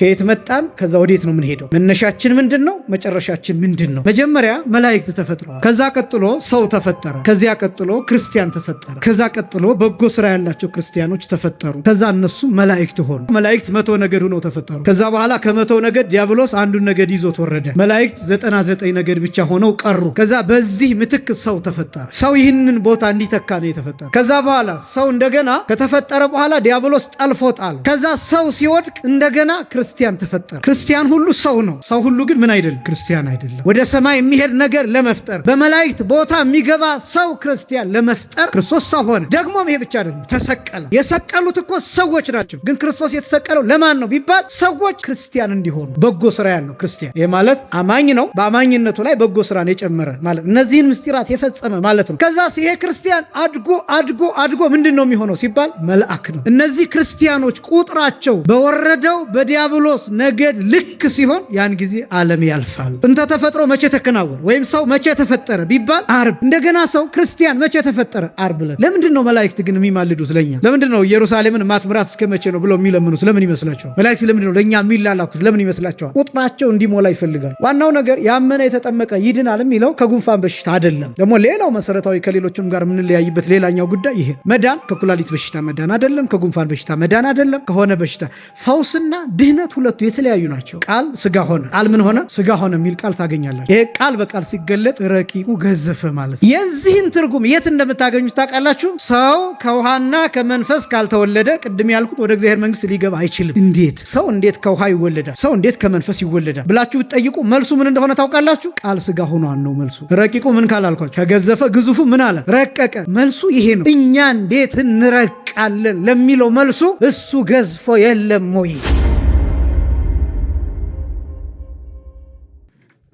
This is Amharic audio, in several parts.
ከየት መጣን? ከዛ ወዴት ነው የምንሄደው? መነሻችን ምንድነው? መጨረሻችን ምንድነው? መጀመሪያ መላእክት ተፈጥረዋል። ከዛ ቀጥሎ ሰው ተፈጠረ። ከዚያ ቀጥሎ ክርስቲያን ተፈጠረ። ከዛ ቀጥሎ በጎ ስራ ያላቸው ክርስቲያኖች ተፈጠሩ። ከዛ እነሱ መላእክት ሆኑ። መላእክት 100 ነገድ ሆነው ተፈጠሩ። ከዛ በኋላ ከ100 ነገድ ዲያብሎስ አንዱን ነገድ ይዞት ወረደ። መላእክት 99 ነገድ ብቻ ሆነው ቀሩ። ከዛ በዚህ ምትክ ሰው ተፈጠረ። ሰው ይህንን ቦታ እንዲተካ ነው የተፈጠረ። ከዛ በኋላ ሰው እንደገና ከተፈጠረ በኋላ ዲያብሎስ ጠልፎ ጣለ። ከዛ ሰው ሲወድቅ እንደገና ክርስቲያን ተፈጠረ። ክርስቲያን ሁሉ ሰው ነው። ሰው ሁሉ ግን ምን አይደለም? ክርስቲያን አይደለም። ወደ ሰማይ የሚሄድ ነገር ለመፍጠር በመላእክት ቦታ የሚገባ ሰው ክርስቲያን ለመፍጠር ክርስቶስ ሰው ሆነ። ደግሞም ይሄ ብቻ አይደለም፣ ተሰቀለ። የሰቀሉት እኮ ሰዎች ናቸው። ግን ክርስቶስ የተሰቀለው ለማን ነው ቢባል ሰዎች ክርስቲያን እንዲሆኑ፣ በጎ ስራ ያለው ክርስቲያን። ይሄ ማለት አማኝ ነው። በአማኝነቱ ላይ በጎ ስራን የጨመረ ማለት እነዚህን ምስጢራት የፈጸመ ማለት ነው። ከዛ ይሄ ክርስቲያን አድጎ አድጎ አድጎ ምንድን ነው የሚሆነው ሲባል መልአክ ነው። እነዚህ ክርስቲያኖች ቁጥራቸው በወረደው በዲያብሎስ ነገድ ልክ ሲሆን ያን ጊዜ ዓለም ያልፋል። ጥንተ ተፈጥሮ መቼ ተከናወነ ወይም ሰው መቼ ተፈጠረ ቢባል ዓርብ። እንደገና ሰው ክርስቲያን መቼ ተፈጠረ? ዓርብ ዕለት። ለምንድን ነው መላእክት ግን የሚማልዱት ለኛ? ለምንድን ነው ኢየሩሳሌምን ማትምራት እስከ መቼ ነው ብለው የሚለምኑት? ለምን ይመስላችኋል? መላእክት ለምንድን ነው ለኛ የሚላላኩት? ለምን ይመስላችኋል? ቁጥራቸው እንዲሞላ ይፈልጋል። ዋናው ነገር ያመነ የተጠመቀ ይድናል የሚለው ከጉንፋን በሽታ አይደለም። ደግሞ ሌላው መሰረታዊ ከሌሎችም ጋር የምንለያይበት ሌላኛው ጉዳይ ይሄ መዳን ከኩላሊት በሽታ መዳን አይደለም፣ ከጉንፋን በሽታ መዳን አይደለም። ከሆነ በሽታ ፈውስና ድህነት ሁለቱ የተለያዩ ናቸው። ቃል ስጋ ሆነ፣ ቃል ምን ሆነ? ስጋ ሆነ የሚል ቃል ታገኛላችሁ። ይሄ ቃል በቃል ሲገለጥ ረቂቁ ገዘፈ ማለት ነው። የዚህን ትርጉም የት እንደምታገኙት ታውቃላችሁ? ሰው ከውሃና ከመንፈስ ካልተወለደ ቅድም ያልኩት ወደ እግዚአብሔር መንግስት ሊገባ አይችልም። እንዴት ሰው እንዴት ከውሃ ይወለዳል? ሰው እንዴት ከመንፈስ ይወለዳል ብላችሁ ብትጠይቁ መልሱ ምን እንደሆነ ታውቃላችሁ? ቃል ስጋ ሆኗል ነው መልሱ። ረቂቁ ምን ካላልኳችሁ ከገዘፈ ግዙፉ ምን አለ? ረቀቀ። መልሱ ይሄ ነው። እኛ እንዴት እንረቃለን ለሚለው መልሱ እሱ ገዝፎ የለም ወይ?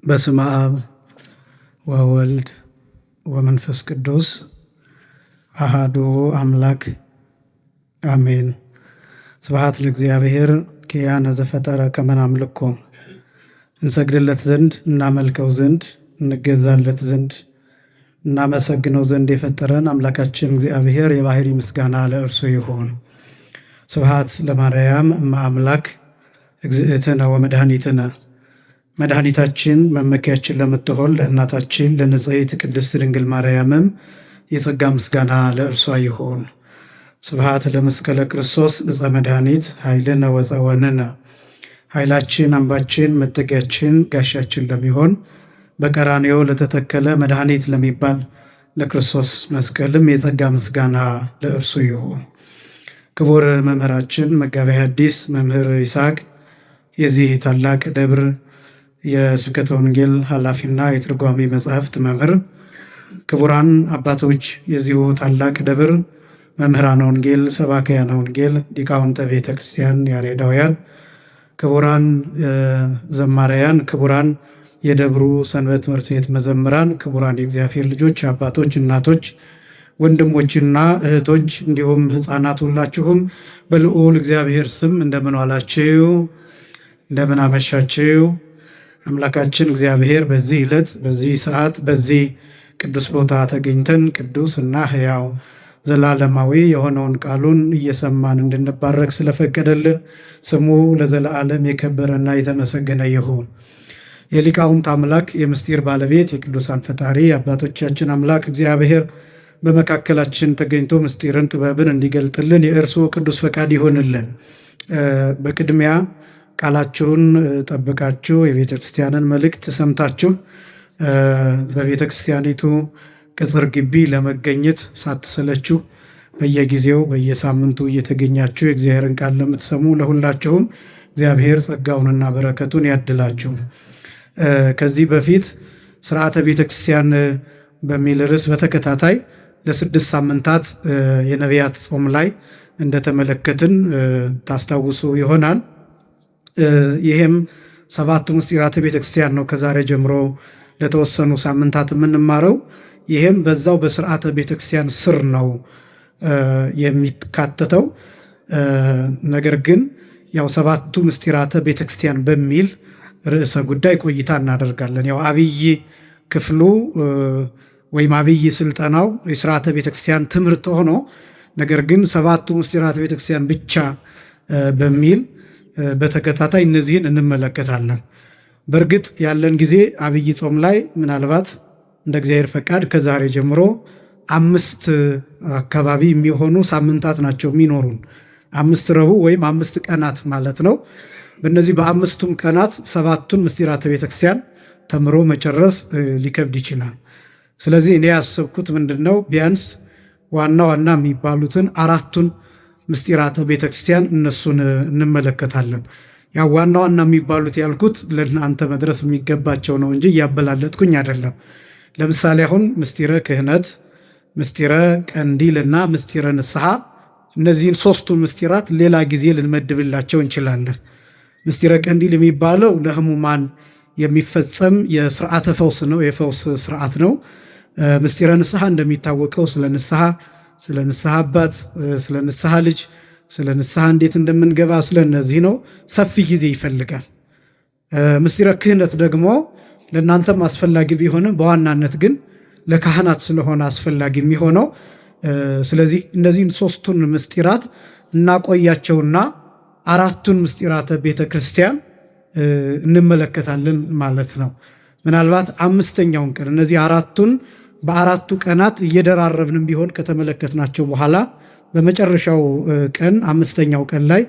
በስመ አብ ወወልድ ወመንፈስ ቅዱስ አሃዱ አምላክ አሜን። ስብሐት ለእግዚአብሔር ኪያነ ዘፈጠረ ከመ ናምልኮ። እንሰግድለት ዘንድ እናመልከው ዘንድ እንገዛለት ዘንድ እናመሰግነው ዘንድ የፈጠረን አምላካችን እግዚአብሔር የባህሪ ምስጋና ለእርሱ ይሁን። ስብሐት ለማርያም እመ አምላክ እግዝእትነ ወመድኃኒትነ። መድኃኒታችን መመኪያችን ለምትሆን ለእናታችን ለንጽሕት ቅድስት ድንግል ማርያምም የጸጋ ምስጋና ለእርሷ ይሁን። ስብሐት ለመስቀለ ክርስቶስ ዕፀ መድኃኒት ኃይልነ ወፀወንነ። ኃይላችን አምባችን መጠጊያችን ጋሻችን ለሚሆን በቀራንዮ ለተተከለ መድኃኒት ለሚባል ለክርስቶስ መስቀልም የጸጋ ምስጋና ለእርሱ ይሁን። ክቡር መምህራችን መጋቤ ሐዲስ መምህር ይስሐቅ የዚህ ታላቅ ደብር የስብከተ ወንጌል ኃላፊና የትርጓሜ መጻሕፍት መምህር፣ ክቡራን አባቶች የዚሁ ታላቅ ደብር መምህራነ ወንጌል፣ ሰባክያነ ወንጌል፣ ሊቃውንተ ቤተ ክርስቲያን ያሬዳውያን፣ ክቡራን ዘማሪያን፣ ክቡራን የደብሩ ሰንበት ትምህርት ቤት መዘምራን፣ ክቡራን የእግዚአብሔር ልጆች አባቶች፣ እናቶች፣ ወንድሞችና እህቶች እንዲሁም ሕፃናት ሁላችሁም በልዑል እግዚአብሔር ስም እንደምን ዋላችሁ? እንደምን አመሻችሁ? አምላካችን እግዚአብሔር በዚህ ዕለት በዚህ ሰዓት በዚህ ቅዱስ ቦታ ተገኝተን ቅዱስ እና ሕያው ዘላለማዊ የሆነውን ቃሉን እየሰማን እንድንባረክ ስለፈቀደልን ስሙ ለዘላለም የከበረና የተመሰገነ ይሁን። የሊቃውንት አምላክ የምስጢር ባለቤት የቅዱሳን ፈጣሪ አባቶቻችን አምላክ እግዚአብሔር በመካከላችን ተገኝቶ ምስጢርን ጥበብን እንዲገልጥልን የእርሱ ቅዱስ ፈቃድ ይሆንልን። በቅድሚያ ቃላችሁን ጠብቃችሁ የቤተ ክርስቲያንን መልእክት ሰምታችሁ በቤተ ክርስቲያኒቱ ቅጽር ግቢ ለመገኘት ሳትሰለችሁ በየጊዜው በየሳምንቱ እየተገኛችሁ የእግዚአብሔርን ቃል ለምትሰሙ ለሁላችሁም እግዚአብሔር ጸጋውንና በረከቱን ያድላችሁ። ከዚህ በፊት ስርዓተ ቤተ ክርስቲያን በሚል ርዕስ በተከታታይ ለ6 ሳምንታት የነቢያት ጾም ላይ እንደተመለከትን ታስታውሱ ይሆናል። ይህም 7 ምስጢራተ ቤተ ክርስቲያን ነው ከዛሬ ጀምሮ ለተወሰኑ ሳምንታት የምንማረው። ይህም በዛው በስርዓተ ቤተ ክርስቲያን ስር ነው የሚካተተው። ነገር ግን ያው 7ቱ ምስጢራተ ቤተ ክርስቲያን በሚል ርዕሰ ጉዳይ ቆይታ እናደርጋለን። ያው አብይ ክፍሉ ወይም አብይ ስልጠናው የስርዓተ ቤተ ክርስቲያን ትምህርት ሆኖ ነገር ግን 7ቱ ምስጢራተ ቤተ ክርስቲያን ብቻ በሚል በተከታታይ እነዚህን እንመለከታለን። በእርግጥ ያለን ጊዜ አብይ ጾም ላይ ምናልባት እንደ እግዚአብሔር ፈቃድ ከዛሬ ጀምሮ 5 አካባቢ የሚሆኑ ሳምንታት ናቸው የሚኖሩን። 5 ረቡዕ ወይም 5 ቀናት ማለት ነው። በእነዚህ በ5ቱም ቀናት 7ቱን ምስጢራተ ቤተክርስቲያን ተምሮ መጨረስ ሊከብድ ይችላል። ስለዚህ እኔ ያሰብኩት ምንድነው ቢያንስ ዋና ዋና የሚባሉትን 4ቱን ምስጢራተ ቤተክርስቲያን እነሱን እንመለከታለን። ያ ዋና ዋና የሚባሉት ያልኩት ለእናንተ መድረስ የሚገባቸው ነው እንጂ እያበላለጥኩኝ አይደለም። ለምሳሌ አሁን ምስጢረ ክህነት፣ ምስጢረ ቀንዲል እና ምስጢረ ንስሐ፣ እነዚህን 3ቱን ምስጢራት ሌላ ጊዜ ልንመድብላቸው እንችላለን። ምስጢረ ቀንዲል የሚባለው ለህሙማን የሚፈጸም የስርዓተ ፈውስ ነው፣ የፈውስ ስርዓት ነው። ምስጢረ ንስሐ እንደሚታወቀው ስለ ንስሐ አባት፣ ስለ ንስሐ ልጅ፣ ስለ ንስሐ እንዴት እንደምንገባ ስለ እነዚህ ነው። ሰፊ ጊዜ ይፈልጋል። ምስጢረ ክህነት ደግሞ ለእናንተም አስፈላጊ ቢሆንም በዋናነት ግን ለካህናት ስለሆነ አስፈላጊ የሚሆነው። ስለዚህ እነዚህን 3ቱን ምስጢራት እናቆያቸውና 4ቱን ምስጢራተ ቤተ ክርስቲያን እንመለከታለን ማለት ነው። ምናልባት 5ኛውን ቀን እነዚህ 4ቱን በ4ቱ ቀናት እየደራረብንም ቢሆን ከተመለከትናቸው በኋላ በመጨረሻው ቀን 5ኛው ቀን ላይ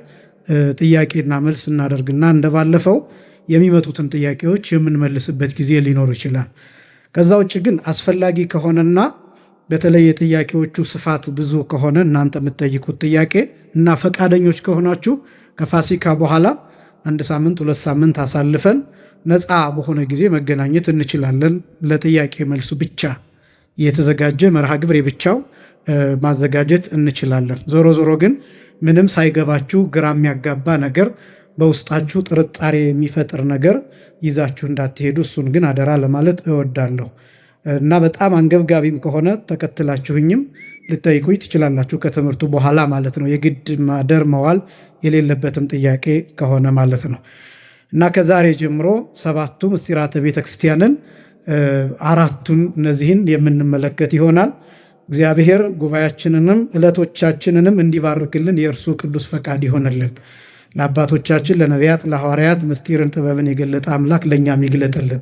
ጥያቄና መልስ እናደርግና እንደባለፈው የሚመጡትን ጥያቄዎች የምንመልስበት ጊዜ ሊኖር ይችላል። ከዛ ውጭ ግን አስፈላጊ ከሆነና በተለይ የጥያቄዎቹ ስፋት ብዙ ከሆነ እናንተ የምትጠይቁት ጥያቄ እና ፈቃደኞች ከሆናችሁ ከፋሲካ በኋላ 1 ሳምንት 2 ሳምንት አሳልፈን ነፃ በሆነ ጊዜ መገናኘት እንችላለን። ለጥያቄ መልሱ ብቻ የተዘጋጀ መርሃ ግብር የብቻው ማዘጋጀት እንችላለን። ዞሮ ዞሮ ግን ምንም ሳይገባችሁ ግራ የሚያጋባ ነገር በውስጣችሁ ጥርጣሬ የሚፈጥር ነገር ይዛችሁ እንዳትሄዱ እሱን ግን አደራ ለማለት እወዳለሁ። እና በጣም አንገብጋቢም ከሆነ ተከትላችሁኝም ልጠይቁኝ ትችላላችሁ ከትምህርቱ በኋላ ማለት ነው። የግድ ማደር መዋል የሌለበትም ጥያቄ ከሆነ ማለት ነው። እና ከዛሬ ጀምሮ 7ቱ ምስጢራተ ቤተክርስቲያንን 4ቱን እነዚህን የምንመለከት ይሆናል። እግዚአብሔር ጉባኤያችንንም ዕለቶቻችንንም እንዲባርክልን የእርሱ ቅዱስ ፈቃድ ይሆንልን። ለአባቶቻችን ለነቢያት ለሐዋርያት ምስጢርን ጥበብን የገለጠ አምላክ ለእኛም ይግለጥልን።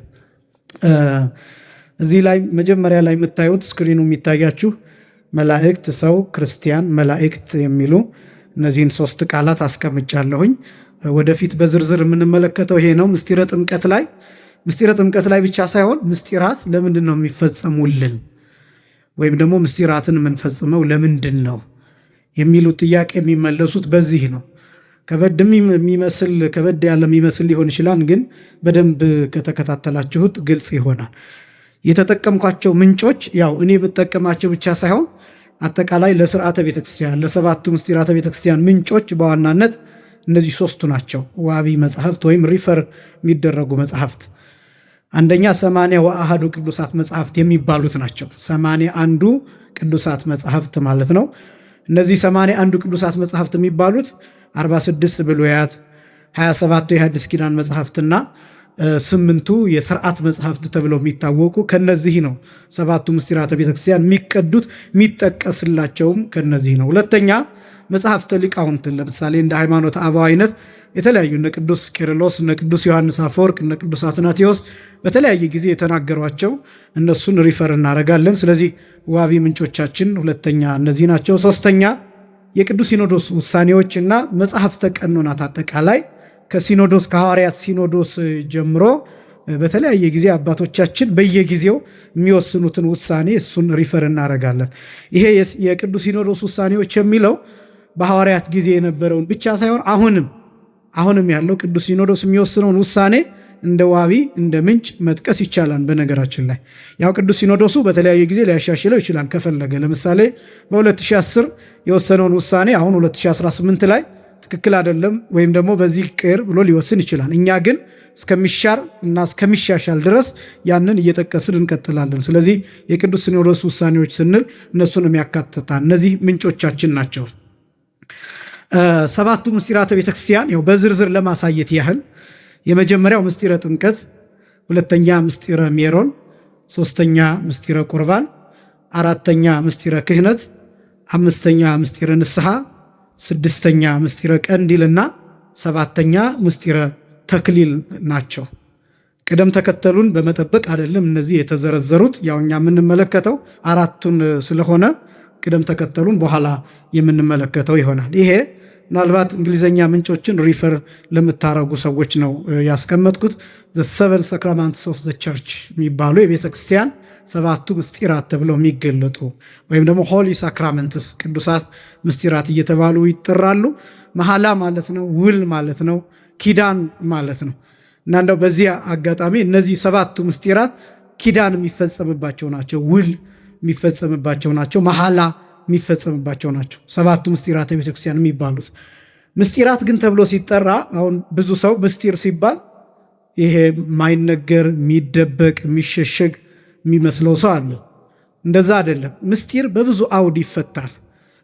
እዚህ ላይ መጀመሪያ ላይ የምታዩት ስክሪኑ የሚታያችሁ መላእክት፣ ሰው፣ ክርስቲያን፣ መላእክት የሚሉ እነዚህን 3 ቃላት አስቀምጫለሁኝ። ወደፊት በዝርዝር የምንመለከተው ይሄ ነው። ምስጢረ ጥምቀት ላይ ብቻ ሳይሆን ምስጢራት ለምንድን ነው የሚፈጸሙልን ወይም ደግሞ ምስጢራትን የምንፈጽመው ለምንድን ነው የሚሉት ጥያቄ የሚመለሱት በዚህ ነው። ከበድ ያለ የሚመስል ሊሆን ይችላል፣ ግን በደንብ ከተከታተላችሁት ግልጽ ይሆናል። የተጠቀምኳቸው ምንጮች ያው እኔ ብጠቀማቸው ብቻ ሳይሆን አጠቃላይ ለስርዓተ ቤተክርስቲያን ለ7ቱ ምስጢራተ ቤተክርስቲያን ምንጮች በዋናነት እነዚህ 3ቱ ናቸው። ዋቢ መጽሐፍት ወይም ሪፈር የሚደረጉ መጽሐፍት አንደኛ 80 ቅዱሳት መጽሐፍት የሚባሉት ናቸው። 81 ቅዱሳት መጽሐፍት ማለት ነው። እነዚህ 81 ቅዱሳት መጽሐፍት የሚባሉት 46 ብሉያት፣ 27 የሐዲስ ኪዳን መጽሐፍትና 8ቱ የሥርዓት መጽሐፍት ተብለው የሚታወቁ ከነዚህ ነው። 7ቱ ምስጢራተ ቤተክርስቲያን የሚቀዱት የሚጠቀስላቸውም ከነዚህ ነው። ሁለተኛ መጽሐፍተ ሊቃውንትን ለምሳሌ እንደ ሃይማኖተ አበው አይነት የተለያዩ እነ ቅዱስ ቄርሎስ፣ እነ ቅዱስ ዮሐንስ አፈወርቅ፣ እነ ቅዱስ አትናቴዎስ በተለያየ ጊዜ የተናገሯቸው እነሱን ሪፈር እናደርጋለን። ስለዚህ ዋቢ ምንጮቻችን ሁለተኛ እነዚህ ናቸው። ሶስተኛ የቅዱስ ሲኖዶስ ውሳኔዎችና መጽሐፍተ ቀኖናት አጠቃላይ ከሲኖዶስ ከሐዋርያት ሲኖዶስ ጀምሮ በተለያየ ጊዜ አባቶቻችን በየጊዜው የሚወስኑትን ውሳኔ እሱን ሪፈር እናደርጋለን። ይሄ የቅዱስ ሲኖዶስ ውሳኔዎች የሚለው በሐዋርያት ጊዜ የነበረውን ብቻ ሳይሆን አሁንም ያለው ቅዱስ ሲኖዶስ የሚወስነውን ውሳኔ እንደ ዋቢ እንደ ምንጭ መጥቀስ ይቻላል። በነገራችን ላይ ያው ቅዱስ ሲኖዶሱ በተለያየ ጊዜ ሊያሻሽለው ይችላል ከፈለገ። ለምሳሌ በ2010 የወሰነውን ውሳኔ አሁን 2018 ላይ ትክክል አይደለም ወይም ደግሞ በዚህ ቅር ብሎ ሊወስን ይችላል። እኛ ግን እስከሚሻር እና እስከሚሻሻል ድረስ ያንን እየጠቀስን እንቀጥላለን። ስለዚህ የቅዱስ ሲኖዶስ ውሳኔዎች ስንል እነሱን የሚያካትታል። እነዚህ ምንጮቻችን ናቸው። 7ቱ ምስጢራተ ቤተክርስቲያን ያው በዝርዝር ለማሳየት ያህል የመጀመሪያው ምስጢረ ጥምቀት፣ ሁለተኛ ምስጢረ ሜሮን፣ ሶስተኛ ምስጢረ ቁርባን፣ አራተኛ ምስጢረ ክህነት፣ አምስተኛ ምስጢረ ንስሐ፣ ስድስተኛ ምስጢረ ቀንዲልና ሰባተኛ ምስጢረ ተክሊል ናቸው። ቅደም ተከተሉን በመጠበቅ አይደለም እነዚህ የተዘረዘሩት። ያው እኛ የምንመለከተው አራቱን ስለሆነ ቅደም ተከተሉን በኋላ የምንመለከተው ይሆናል። ይሄ ምናልባት እንግሊዘኛ ምንጮችን ሪፈር ለምታረጉ ሰዎች ነው ያስቀመጥኩት። the seven sacraments of the church የሚባሉ የቤተ ክርስቲያን ሰባቱ ምስጢራት ተብለው የሚገለጡ ወይም ደግሞ ሆሊ ሳክራመንትስ ቅዱሳት ምስጢራት እየተባሉ ይጠራሉ። መሐላ ማለት ነው፣ ውል ማለት ነው፣ ኪዳን ማለት ነው። እና እንደው በዚህ አጋጣሚ እነዚህ ሰባቱ ምስጢራት ኪዳን የሚፈጸምባቸው ናቸው፣ ውል የሚፈጸምባቸው ናቸው፣ መሐላ የሚፈጸምባቸው ናቸው። ሰባቱ ምስጢራት የቤተክርስቲያን የሚባሉት ምስጢራት ግን ተብሎ ሲጠራ አሁን ብዙ ሰው ምስጢር ሲባል ይሄ ማይነገር የሚደበቅ የሚሸሸግ የሚመስለው ሰው አለ። እንደዛ አይደለም። ምስጢር በብዙ አውድ ይፈታል።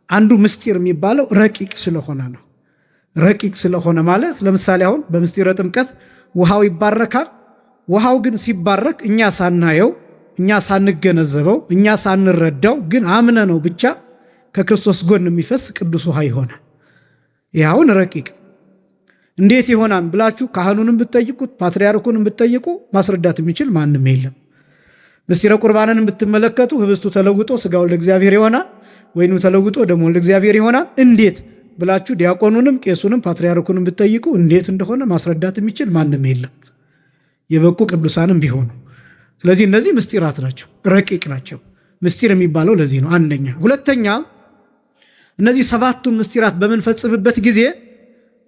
አንዱ ምስጢር የሚባለው ረቂቅ ስለሆነ ነው። ረቂቅ ስለሆነ ማለት ለምሳሌ አሁን በምስጢረ ጥምቀት ውሃው ይባረካል። ውሃው ግን ሲባረክ እኛ ሳናየው፣ እኛ ሳንገነዘበው፣ እኛ ሳንረዳው ግን አምነ ነው ብቻ ከክርስቶስ ጎን የሚፈስ ቅዱስ ውሃ ይሆናል። ይኸውን ረቂቅ እንዴት ይሆናል ብላችሁ ካህኑንም ብትጠይቁት ፓትርያርኩንም ብትጠይቁ ማስረዳት የሚችል ማንም የለም። ምስጢረ ቁርባንን ብትመለከቱ ህብስቱ ተለውጦ ሥጋው ለእግዚአብሔር ይሆናል፣ ወይኑ ተለውጦ ደሙ ለእግዚአብሔር ይሆናል። እንዴት ብላችሁ ዲያቆኑንም ቄሱንም ፓትርያርኩንም ብትጠይቁ እንዴት እንደሆነ ማስረዳት የሚችል ማንም የለም፣ የበቁ ቅዱሳንም ቢሆኑ። ስለዚህ እነዚህ ምስጢራት ናቸው፣ ረቂቅ ናቸው። ምስጢር የሚባለው ለዚህ ነው። አንደኛ። ሁለተኛ እነዚህ ሰባቱን ምስጢራት በምንፈጽምበት ጊዜ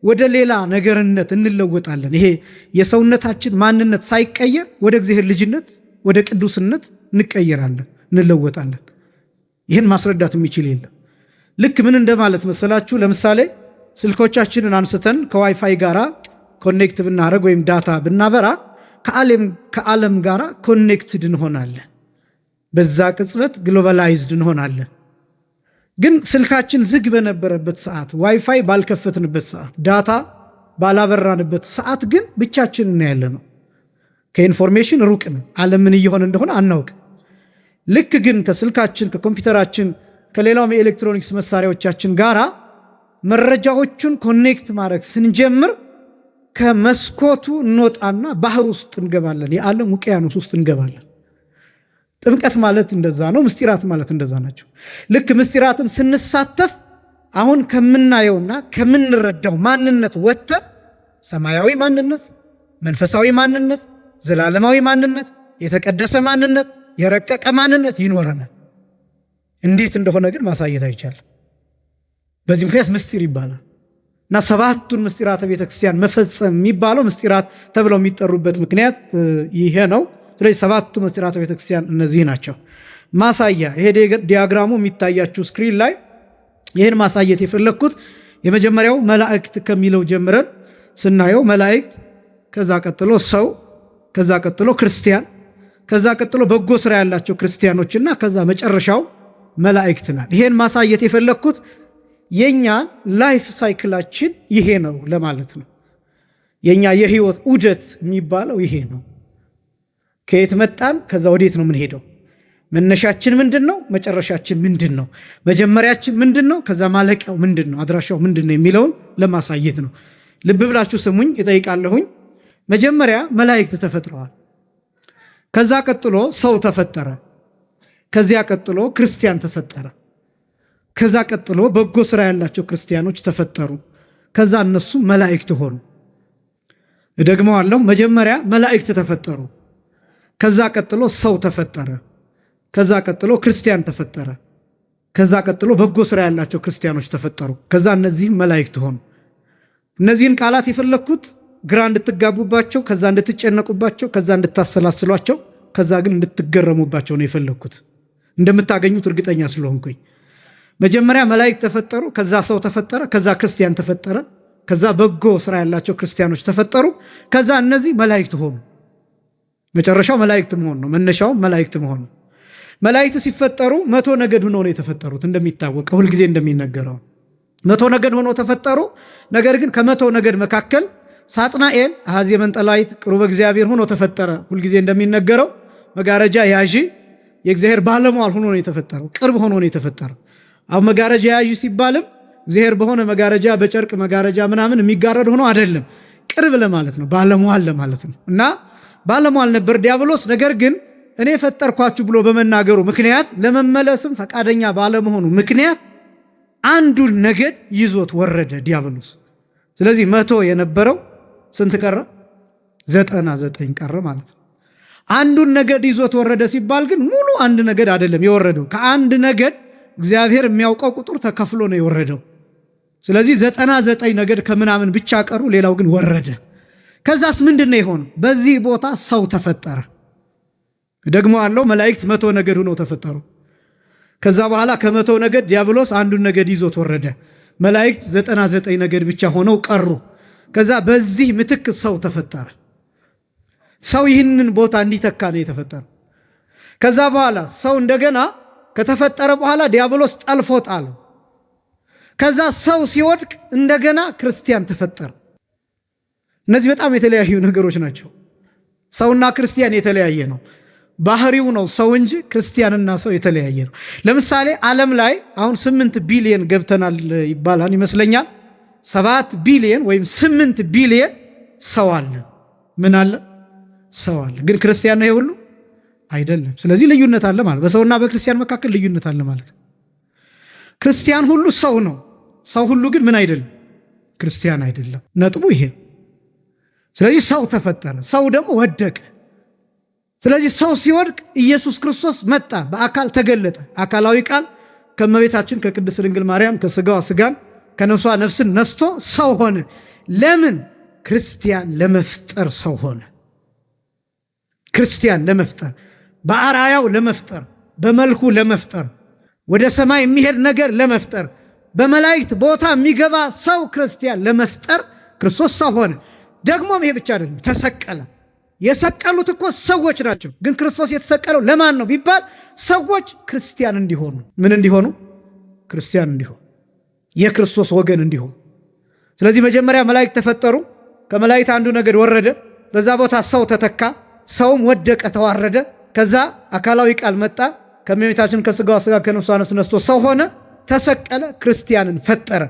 ወደ ሌላ ነገርነት እንለወጣለን። ይሄ የሰውነታችን ማንነት ሳይቀየር ወደ እግዚአብሔር ልጅነት ወደ ቅዱስነት እንቀየራለን፣ እንለወጣለን። ይህን ማስረዳት የሚችል የለም። ልክ ምን እንደማለት መሰላችሁ? ለምሳሌ ስልኮቻችንን አንስተን ከዋይፋይ ጋራ ኮኔክት ብናደርግ ወይም ዳታ ብናበራ ከዓለም ጋራ ኮኔክትድ እንሆናለን። በዛ ቅጽበት ግሎባላይዝድ እንሆናለን። ግን ስልካችን ዝግ በነበረበት ሰዓት፣ ዋይፋይ ባልከፈትንበት ሰዓት፣ ዳታ ባላበራንበት ሰዓት ግን ብቻችንን ያለ ነው። ከኢንፎርሜሽን ሩቅ ነው። ዓለም ምን እየሆነ እንደሆነ አናውቅ። ልክ ግን ከስልካችን ከኮምፒውተራችን ከሌላውም የኤሌክትሮኒክስ መሳሪያዎቻችን ጋራ መረጃዎቹን ኮኔክት ማድረግ ስንጀምር ከመስኮቱ እንወጣና ባህር ውስጥ እንገባለን፣ የዓለም ውቅያኖስ ውስጥ እንገባለን። ጥምቀት ማለት እንደዛ ነው። ምስጢራት ማለት እንደዛ ናቸው። ልክ ምስጢራትን ስንሳተፍ አሁን ከምናየውና ከምንረዳው ማንነት ወጥተን ሰማያዊ ማንነት፣ መንፈሳዊ ማንነት፣ ዘላለማዊ ማንነት፣ የተቀደሰ ማንነት፣ የረቀቀ ማንነት ይኖረናል። እንዴት እንደሆነ ግን ማሳየት አይቻልም። በዚህ ምክንያት ምስጢር ይባላል እና ሰባቱን ምስጢራተ ቤተክርስቲያን መፈጸም የሚባለው ምስጢራት ተብለው የሚጠሩበት ምክንያት ይሄ ነው። ስለዚህ ሰባቱ ምስጢራተ ቤተክርስቲያን እነዚህ ናቸው። ማሳያ ይሄ ዲያግራሙ የሚታያችሁ ስክሪን ላይ ይህን ማሳየት የፈለግኩት የመጀመሪያው መላእክት ከሚለው ጀምረን ስናየው መላእክት፣ ከዛ ቀጥሎ ሰው፣ ከዛ ቀጥሎ ክርስቲያን፣ ከዛ ቀጥሎ በጎ ስራ ያላቸው ክርስቲያኖችና ከዛ መጨረሻው መላእክት ናል። ይሄን ማሳየት የፈለግኩት የኛ ላይፍ ሳይክላችን ይሄ ነው ለማለት ነው። የኛ የህይወት ዑደት የሚባለው ይሄ ነው። ከየት መጣን? ከዛ ወዴት ነው የምንሄደው? መነሻችን ምንድን ነው? መጨረሻችን ምንድን ነው? መጀመሪያችን ምንድን ነው? ከዛ ማለቂያው ምንድን ነው? አድራሻው ምንድን ነው የሚለውን ለማሳየት ነው። ልብ ብላችሁ ስሙኝ እጠይቃለሁኝ። መጀመሪያ መላእክት ተፈጥረዋል። ከዛ ቀጥሎ ሰው ተፈጠረ። ከዚያ ቀጥሎ ክርስቲያን ተፈጠረ። ከዛ ቀጥሎ በጎ ስራ ያላቸው ክርስቲያኖች ተፈጠሩ። ከዛ እነሱ መላእክት ሆኑ። እደግመዋለሁ። መጀመሪያ መላእክት ተፈጠሩ። ከዛ ቀጥሎ ሰው ተፈጠረ። ከዛ ቀጥሎ ክርስቲያን ተፈጠረ። ከዛ ቀጥሎ በጎ ስራ ያላቸው ክርስቲያኖች ተፈጠሩ። ከዛ እነዚህም መላእክት ሆኑ። እነዚህን ቃላት የፈለግኩት ግራ እንድትጋቡባቸው፣ ከዛ እንድትጨነቁባቸው፣ ከዛ እንድታሰላስሏቸው፣ ከዛ ግን እንድትገረሙባቸው ነው የፈለግኩት። እንደምታገኙት እርግጠኛ ስለሆንኩኝ መጀመሪያ መላእክት ተፈጠሩ። ከዛ ሰው ተፈጠረ። ከዛ ክርስቲያን ተፈጠረ። ከዛ በጎ ስራ ያላቸው ክርስቲያኖች ተፈጠሩ። ከዛ እነዚህ መላእክት ሆኑ። መጨረሻው መላእክት መሆን ነው። መነሻው መላእክት መሆን ነው። መላእክት ሲፈጠሩ 100 ነገድ ሆነው ነው የተፈጠሩት። እንደሚታወቀው ሁልጊዜ እንደሚነገረው 100 ነገድ ሆነው ተፈጠሩ። ነገር ግን ከ100 ነገድ መካከል ሳጥናኤል አሐዜ መንጠላይት ቅሩበ እግዚአብሔር ሆኖ ተፈጠረ። ሁልጊዜ እንደሚነገረው መጋረጃ ያዢ የእግዚአብሔር ባለሟል ሆኖ ነው የተፈጠረው። ቅርብ ሆኖ ነው የተፈጠረው። አሁን መጋረጃ ያዢ ሲባልም እግዚአብሔር በሆነ መጋረጃ በጨርቅ መጋረጃ ምናምን የሚጋረድ ሆኖ አይደለም፣ ቅርብ ለማለት ነው፣ ባለሟል ለማለት ነው። እና ባለሟል ነበር ዲያብሎስ። ነገር ግን እኔ ፈጠርኳችሁ ብሎ በመናገሩ ምክንያት ለመመለስም ፈቃደኛ ባለመሆኑ ምክንያት አንዱን ነገድ ይዞት ወረደ ዲያብሎስ። ስለዚህ 100 የነበረው ስንት ቀረ? 99 ቀረ ማለት ነው። አንዱን ነገድ ይዞት ወረደ ሲባል ግን ሙሉ አንድ ነገድ አይደለም የወረደው። ከአንድ ነገድ እግዚአብሔር የሚያውቀው ቁጥር ተከፍሎ ነው የወረደው። ስለዚህ 99 ነገድ ከምናምን ብቻ ቀሩ፣ ሌላው ግን ወረደ። ከዛስ ምንድን ነው የሆነው? በዚህ ቦታ ሰው ተፈጠረ። ደግሞ አለው መላእክት 100 ነገድ ሆነው ተፈጠሩ። ከዛ በኋላ ከ100 ነገድ ዲያብሎስ አንዱን ነገድ ይዞት ወረደ። መላእክት 99 ነገድ ብቻ ሆነው ቀሩ። ከዛ በዚህ ምትክ ሰው ተፈጠረ። ሰው ይህንን ቦታ እንዲተካ ነው የተፈጠረው። ከዛ በኋላ ሰው እንደገና ከተፈጠረ በኋላ ዲያብሎስ ጠልፎ ጣለው። ከዛ ሰው ሲወድቅ እንደገና ክርስቲያን ተፈጠረ። እነዚህ በጣም የተለያዩ ነገሮች ናቸው። ሰውና ክርስቲያን የተለያየ ነው። ባህሪው ነው ሰው እንጂ ክርስቲያንና ሰው የተለያየ ነው። ለምሳሌ ዓለም ላይ አሁን 8 ቢሊየን ገብተናል ይባላል ይመስለኛል። 7 ቢሊየን ወይም 8 ቢሊየን ሰው አለ። ምን አለ? ሰው አለ። ግን ክርስቲያን ነው ሁሉ አይደለም። ስለዚህ ልዩነት አለ ማለት፣ በሰውና በክርስቲያን መካከል ልዩነት አለ ማለት። ክርስቲያን ሁሉ ሰው ነው። ሰው ሁሉ ግን ምን አይደለም? ክርስቲያን አይደለም። ነጥቡ ይሄ። ስለዚህ ሰው ተፈጠረ፣ ሰው ደግሞ ወደቀ። ስለዚህ ሰው ሲወድቅ ኢየሱስ ክርስቶስ መጣ፣ በአካል ተገለጠ። አካላዊ ቃል ከእመቤታችን ከቅድስት ድንግል ማርያም ከስጋዋ ስጋን ከነፍሷ ነፍስን ነስቶ ሰው ሆነ። ለምን? ክርስቲያን ለመፍጠር ሰው ሆነ። ክርስቲያን ለመፍጠር፣ በአርአያው ለመፍጠር፣ በመልኩ ለመፍጠር፣ ወደ ሰማይ የሚሄድ ነገር ለመፍጠር፣ በመላእክት ቦታ የሚገባ ሰው ክርስቲያን ለመፍጠር ክርስቶስ ሰው ሆነ። ደግሞም ይሄ ብቻ አይደለም፣ ተሰቀለ። የሰቀሉት እኮ ሰዎች ናቸው። ግን ክርስቶስ የተሰቀለው ለማን ነው ቢባል ሰዎች ክርስቲያን እንዲሆኑ። ምን እንዲሆኑ? ክርስቲያን እንዲሆኑ፣ የክርስቶስ ወገን እንዲሆኑ። ስለዚህ መጀመሪያ መላእክት ተፈጠሩ። ከመላእክት አንዱ ነገድ ወረደ። በዛ ቦታ ሰው ተተካ። ሰውም ወደቀ፣ ተዋረደ። ከዛ አካላዊ ቃል መጣ፣ ከእመቤታችን ከስጋዋ ስጋ ከነፍሷ ነፍስ ነስቶ ሰው ሆነ፣ ተሰቀለ፣ ክርስቲያንን ፈጠረ።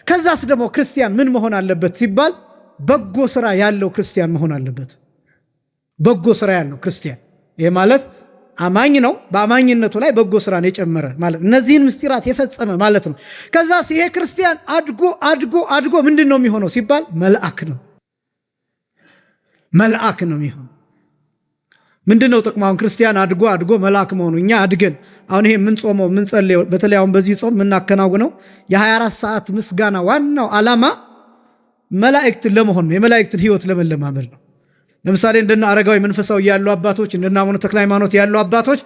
ከዛስ ደግሞ ክርስቲያን ምን መሆን አለበት ሲባል በጎ ስራ ያለው ክርስቲያን መሆን አለበት። በጎ ስራ ያለው ክርስቲያን፣ ይሄ ማለት አማኝ ነው። በአማኝነቱ ላይ በጎ ስራን የጨመረ ማለት፣ እነዚህን ምስጢራት የፈጸመ ማለት ነው። ከዛስ ይሄ ክርስቲያን አድጎ አድጎ አድጎ ምንድን ነው የሚሆነው ሲባል መልአክ ነው። መልአክ ነው የሚሆነው። ምንድን ነው ጥቅሙ? አሁን ክርስቲያን አድጎ አድጎ መልአክ መሆኑ። እኛ አድገን አሁን ይሄ የምንጾመው የምንጸልየው፣ በተለይ አሁን በዚህ ጾም የምናከናውነው የ24 ሰዓት ምስጋና ዋናው ዓላማ መላእክትን ለመሆን ነው። የመላእክትን ህይወት ለመለማመድ ነው። ለምሳሌ እንደና አረጋዊ መንፈሳዊ ያሉ አባቶች፣ እንደና አቡነ ተክለ ሃይማኖት ያሉ አባቶች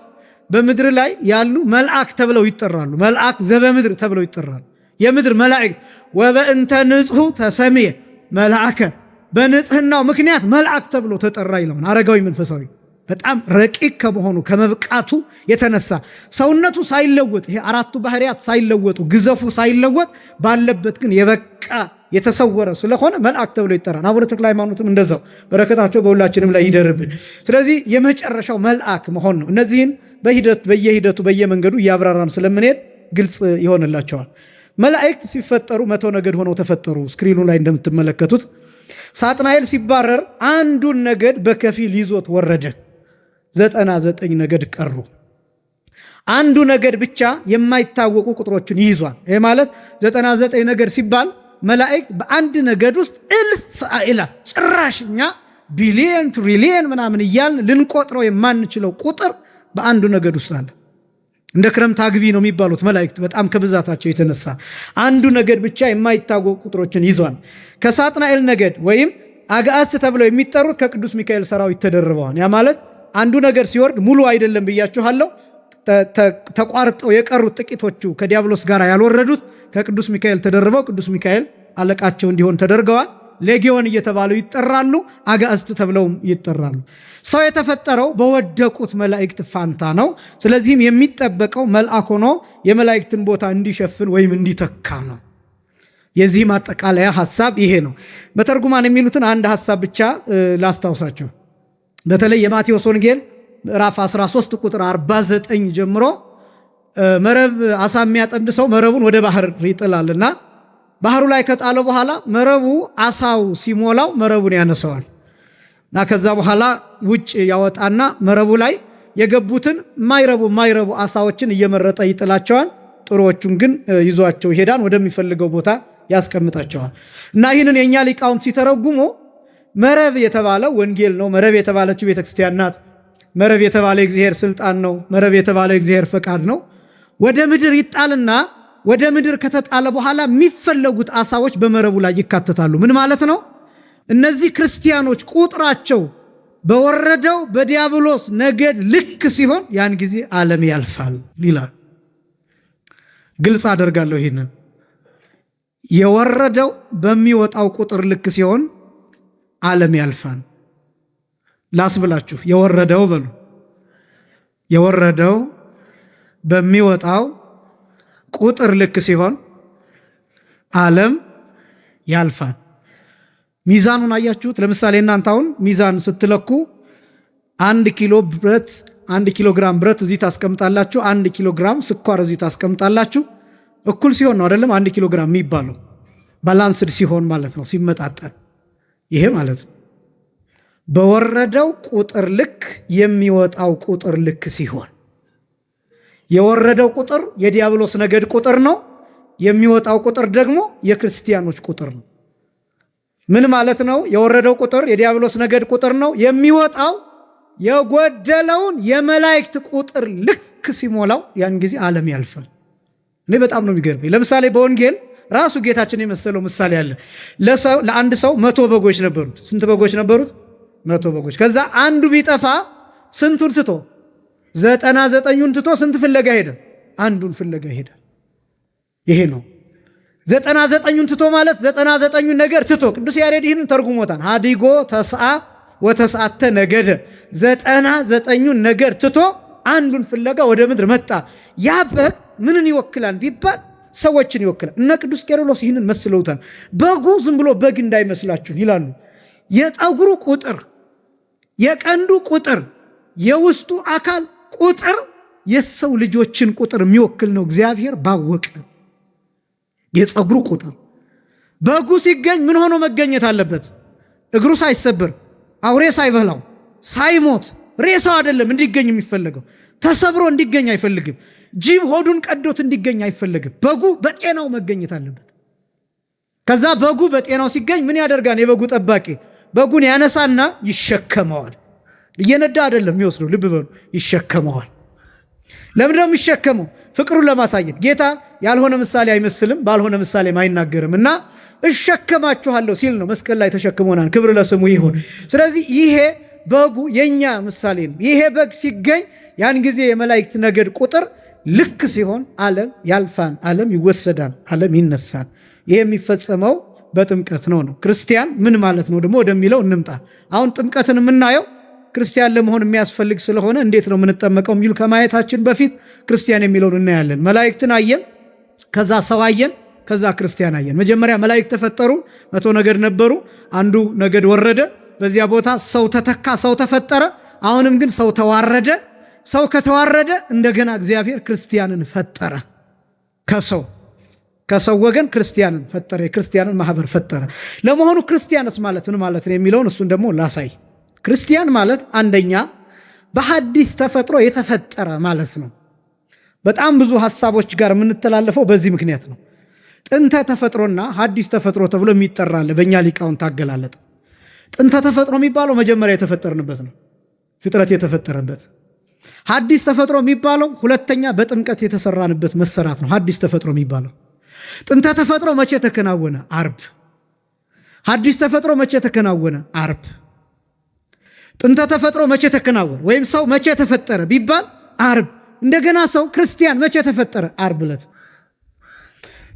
በምድር ላይ ያሉ መልአክ ተብለው ይጠራሉ። መልአክ ዘበምድር ተብለው ይጠራሉ። የምድር መላእክት ወበእንተ ንጽሑ ተሰምየ መልአከ፣ በንጽህናው ምክንያት መልአክ ተብሎ ተጠራ ይለውን አረጋዊ መንፈሳዊ። በጣም ረቂቅ ከመሆኑ ከመብቃቱ የተነሳ ሰውነቱ ሳይለወጥ፣ ይሄ አራቱ ባህሪያት ሳይለወጡ፣ ግዘፉ ሳይለወጥ ባለበት ግን የበቃ የተሰወረ ስለሆነ መልአክ ተብሎ ይጠራል። አቡነ ተክለ ሃይማኖትም እንደዛው፣ በረከታቸው በሁላችንም ላይ ይደርብን። ስለዚህ የመጨረሻው መልአክ መሆን ነው። እነዚህን በየሂደቱ በየመንገዱ እያብራራን ስለምንሄድ ግልጽ ይሆንላቸዋል። መላእክት ሲፈጠሩ 100 ነገድ ሆነው ተፈጠሩ። ስክሪኑ ላይ እንደምትመለከቱት ሳጥናኤል ሲባረር አንዱን ነገድ በከፊል ይዞት ወረደ። 99 ነገድ ቀሩ። አንዱ ነገድ ብቻ የማይታወቁ ቁጥሮችን ይይዟል። ይህ ማለት 99 ነገድ ሲባል መላእክት በአንድ ነገድ ውስጥ እልፍ አእላፍ፣ ጭራሽ እኛ ቢሊየን ትሪሊየን ምናምን እያልን ልንቆጥረው የማንችለው ቁጥር በአንዱ ነገድ ውስጥ አለ። እንደ ክረምት አግቢ ነው የሚባሉት መላእክት በጣም ከብዛታቸው የተነሳ አንዱ ነገድ ብቻ የማይታወቁ ቁጥሮችን ይዟል። ከሳጥናኤል ነገድ ወይም አጋዕዝት ተብለው የሚጠሩት ከቅዱስ ሚካኤል ሰራዊት ተደርበዋል። ያ ማለት አንዱ ነገድ ሲወርድ ሙሉ አይደለም ብያችኋለሁ። ተቋርጠው የቀሩት ጥቂቶቹ ከዲያብሎስ ጋር ያልወረዱት ከቅዱስ ሚካኤል ተደርበው ቅዱስ ሚካኤል አለቃቸው እንዲሆን ተደርገዋል። ሌጊዮን እየተባሉ ይጠራሉ። አጋዕዝት ተብለውም ይጠራሉ። ሰው የተፈጠረው በወደቁት መላእክት ፋንታ ነው። ስለዚህም የሚጠበቀው መልአክ ሆኖ የመላእክትን ቦታ እንዲሸፍን ወይም እንዲተካ ነው። የዚህ ማጠቃለያ ሐሳብ ይሄ ነው። በተርጉማን የሚሉትን አንድ ሐሳብ ብቻ ላስታውሳቸው። በተለይ የማቴዎስ ወንጌል ምዕራፍ 13 ቁጥር 49 ጀምሮ መረብ አሳ የሚያጠምድ ሰው መረቡን ወደ ባህር ይጥላልና ባህሩ ላይ ከጣለ በኋላ መረቡ አሳው ሲሞላው መረቡን ያነሳዋል እና ከዛ በኋላ ውጭ ያወጣና መረቡ ላይ የገቡትን ማይረቡ አሳዎችን እየመረጠ ይጥላቸዋል። ጥሩዎቹን ግን ይዟቸው ይሄዳል፣ ወደሚፈልገው ቦታ ያስቀምጣቸዋል። እና ይህንን የኛ ሊቃውንት ሲተረጉሙ መረብ የተባለው ወንጌል ነው። መረብ የተባለችው ቤተክርስቲያን ናት። መረብ የተባለ የእግዚአብሔር ስልጣን ነው። መረብ የተባለ የእግዚአብሔር ፈቃድ ነው። ወደ ምድር ይጣልና ወደ ምድር ከተጣለ በኋላ የሚፈለጉት አሳዎች በመረቡ ላይ ይካተታሉ። ምን ማለት ነው? እነዚህ ክርስቲያኖች ቁጥራቸው በወረደው በዲያብሎስ ነገድ ልክ ሲሆን ያን ጊዜ ዓለም ያልፋል ይላል። ግልጽ አደርጋለሁ። ይህንን የወረደው በሚወጣው ቁጥር ልክ ሲሆን ዓለም ያልፋል። ላስብላችሁ። የወረደው በሉ። የወረደው በሚወጣው ቁጥር ልክ ሲሆን ዓለም ያልፋል። ሚዛኑን አያችሁት? ለምሳሌ እናንተ አሁን ሚዛን ስትለኩ 1 ኪሎ ግራም ብረት እዚህ ታስቀምጣላችሁ፣ 1 ኪሎ ግራም ስኳር እዚህ ታስቀምጣላችሁ። እኩል ሲሆን ነው አይደለም 1 ኪሎ ግራም የሚባለው፣ ባላንስድ ሲሆን ማለት ነው፣ ሲመጣጠን። ይሄ ማለት ነው በወረደው ቁጥር ልክ የሚወጣው ቁጥር ልክ ሲሆን፣ የወረደው ቁጥር የዲያብሎስ ነገድ ቁጥር ነው፣ የሚወጣው ቁጥር ደግሞ የክርስቲያኖች ቁጥር ነው። ምን ማለት ነው? የወረደው ቁጥር የዲያብሎስ ነገድ ቁጥር ነው፣ የሚወጣው የጎደለውን የመላእክት ቁጥር ልክ ሲሞላው ያን ጊዜ ዓለም ያልፋል። እኔ በጣም ነው የሚገርመኝ። ለምሳሌ በወንጌል ራሱ ጌታችን የመሰለው ምሳሌ አለ። ለአንድ ሰው 100 በጎች ነበሩት። ስንት በጎች ነበሩት? 100 በጎች። ከዛ አንዱ ቢጠፋ ስንቱን ትቶ? 99ን ትቶ ስንት ፍለጋ ሄደ? አንዱን ፍለጋ ሄደ። ይሄ ነው 99ን ትቶ ማለት 99ን ነገር ትቶ። ቅዱስ ያሬድ ይህንን ተርጉሞታል። ሀዲጎ ተስአ ወተስአተ ነገደ፣ 99ን ነገር ትቶ አንዱን ፍለጋ ወደ ምድር መጣ። ያ በግ ምንን ይወክላል ቢባል ሰዎችን ይወክላል። እነ ቅዱስ ቄርሎስ ይህንን መስለውታል። በጉ ዝም ብሎ በግ እንዳይመስላችሁ ይላሉ። የጠጉሩ ቁጥር፣ የቀንዱ ቁጥር፣ የውስጡ አካል ቁጥር የሰው ልጆችን ቁጥር የሚወክል ነው። እግዚአብሔር ባወቀ የፀጉሩ ቁጥር በጉ ሲገኝ ምን ሆኖ መገኘት አለበት? እግሩ ሳይሰበር፣ አውሬ ሳይበላው፣ ሳይሞት። ሬሳው አይደለም እንዲገኝ የሚፈለገው፣ ተሰብሮ እንዲገኝ አይፈልግም። ጅብ ሆዱን ቀዶት እንዲገኝ አይፈልግም። በጉ በጤናው መገኘት አለበት። ከዛ በጉ በጤናው ሲገኝ ምን ያደርጋል? የበጉ ጠባቂ በጉን ያነሳና ይሸከመዋል። እየነዳ አይደለም የሚወስደው፣ ልብ በሉ፣ ይሸከመዋል። ለምንድን ነው የሚሸከመው? ፍቅሩን ለማሳየት። ጌታ ያልሆነ ምሳሌ አይመስልም፣ ባልሆነ ምሳሌ አይናገርም። እና እሸከማችኋለሁ ሲል ነው መስቀል ላይ ተሸክሞናል። ክብር ለስሙ ይሁን። ስለዚህ ይሄ በጉ የኛ ምሳሌ ነው። ይሄ በግ ሲገኝ ያን ጊዜ የመላእክት ነገድ ቁጥር ልክ ሲሆን ዓለም ያልፋል፣ ዓለም ይወሰዳል፣ ዓለም ይነሳል። ይሄ የሚፈጸመው በጥምቀት ነው። ክርስቲያን ምን ማለት ነው ደግሞ ወደሚለው እንምጣ። አሁን ጥምቀትን የምናየው ክርስቲያን ለመሆን የሚያስፈልግ ስለሆነ እንዴት ነው የምንጠመቀው የሚሉ ከማየታችን በፊት ክርስቲያን የሚለውን እናያለን። መላእክትን አየን፣ ከዛ ሰው አየን፣ ከዛ ክርስቲያን አየን። መጀመሪያ መላእክት ተፈጠሩ፣ 100 ነገድ ነበሩ። አንዱ ነገድ ወረደ፣ በዚያ ቦታ ሰው ተተካ፣ ሰው ተፈጠረ። አሁንም ግን ሰው ተዋረደ። ሰው ከተዋረደ እንደገና እግዚአብሔር ክርስቲያንን ፈጠረ። ከሰው ወገን ክርስቲያንን ፈጠረ፣ የክርስቲያንን ማህበር ፈጠረ። ለመሆኑ ክርስቲያንስ ማለት ምን ማለት ነው የሚለውን እሱን ደግሞ ላሳይ። ክርስቲያን ማለት አንደኛ በሐዲስ ተፈጥሮ የተፈጠረ ማለት ነው። በጣም ብዙ ሐሳቦች ጋር የምንተላለፈው በዚህ ምክንያት ነው። ጥንተ ተፈጥሮና ሐዲስ ተፈጥሮ ተብሎ የሚጠራል በእኛ ሊቃውንት አገላለጥ። ጥንተ ተፈጥሮ የሚባለው መጀመሪያ የተፈጠርንበት ነው፣ ፍጥረት የተፈጠረበት። ሐዲስ ተፈጥሮ የሚባለው ሁለተኛ በጥምቀት የተሰራንበት መሰራት ነው። ሐዲስ ተፈጥሮ የሚባለው ጥንተ ተፈጥሮ መቼ ተከናወነ? አርብ። ሐዲስ ተፈጥሮ መቼ ተከናወነ? አርብ። ጥንተ ተፈጥሮ መቼ ተከናወነ ወይም ሰው መቼ ተፈጠረ ቢባል አርብ። እንደገና ሰው ክርስቲያን መቼ ተፈጠረ? አርብ ዕለት።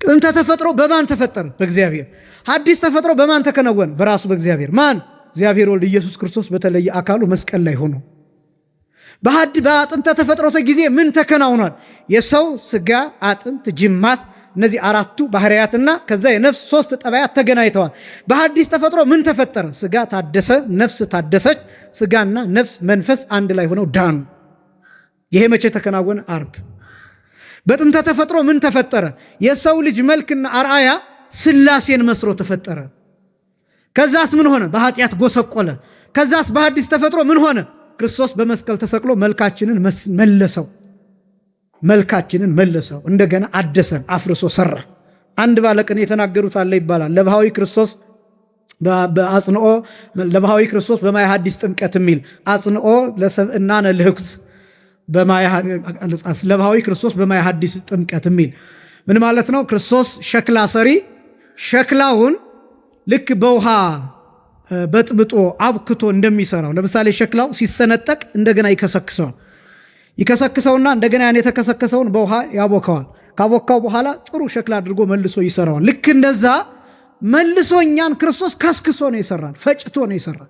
ጥንተ ተፈጥሮ በማን ተፈጠረ? በእግዚአብሔር። ሐዲስ ተፈጥሮ በማን ተከናወነ? በራሱ በእግዚአብሔር። ማን? እግዚአብሔር ወልድ ኢየሱስ ክርስቶስ በተለየ አካሉ መስቀል ላይ ሆኖ። በጥንተ ተፈጥሮተ ጊዜ ምን ተከናውኗል? የሰው ስጋ፣ አጥንት፣ ጅማት፣ እነዚህ አራቱ ባህሪያትና ከዛ የነፍስ 3 ጠባያት ተገናኝተዋል። በሐዲስ ተፈጥሮ ምን ተፈጠረ? ስጋ ታደሰ፣ ነፍስ ታደሰች። ስጋና ነፍስ መንፈስ አንድ ላይ ሆነው ዳኑ። ይሄ መቼ ተከናወነ? አርብ። በጥንተ ተፈጥሮ ምን ተፈጠረ? የሰው ልጅ መልክና አርአያ ስላሴን መስሎ ተፈጠረ። ከዛስ ምን ሆነ? በኃጢአት ጎሰቆለ። ከዛስ በአዲስ ተፈጥሮ ምን ሆነ? ክርስቶስ በመስቀል ተሰቅሎ መልካችንን መለሰው፣ እንደገና አደሰን፣ አፍርሶ ሰራ። አንድ ባለቅኔ የተናገሩት አለ ይባላል። ለባሃዊ ክርስቶስ በማየ ሐዲስ ጥምቀት የሚል አጽንኦ ለሰብእናነ ልህኩት ለባሃዊ ክርስቶስ በማየ ሐዲስ ጥምቀት የሚል ምን ማለት ነው? ክርስቶስ ሸክላ ሰሪ ሸክላውን ልክ በውሃ በጥብጦ አብክቶ እንደሚሰራው፣ ለምሳሌ ሸክላው ሲሰነጠቅ እንደገና ይከሰክሰውና እንደገና ያን የተከሰከሰውን በውሃ ያቦከዋል። ካቦካው በኋላ ጥሩ ሸክላ አድርጎ መልሶ ይሰራዋል። ልክ እንደዛ መልሶ እኛን ክርስቶስ ከስክሶ ነው ይሰራል፣ ፈጭቶ ነው ይሰራል።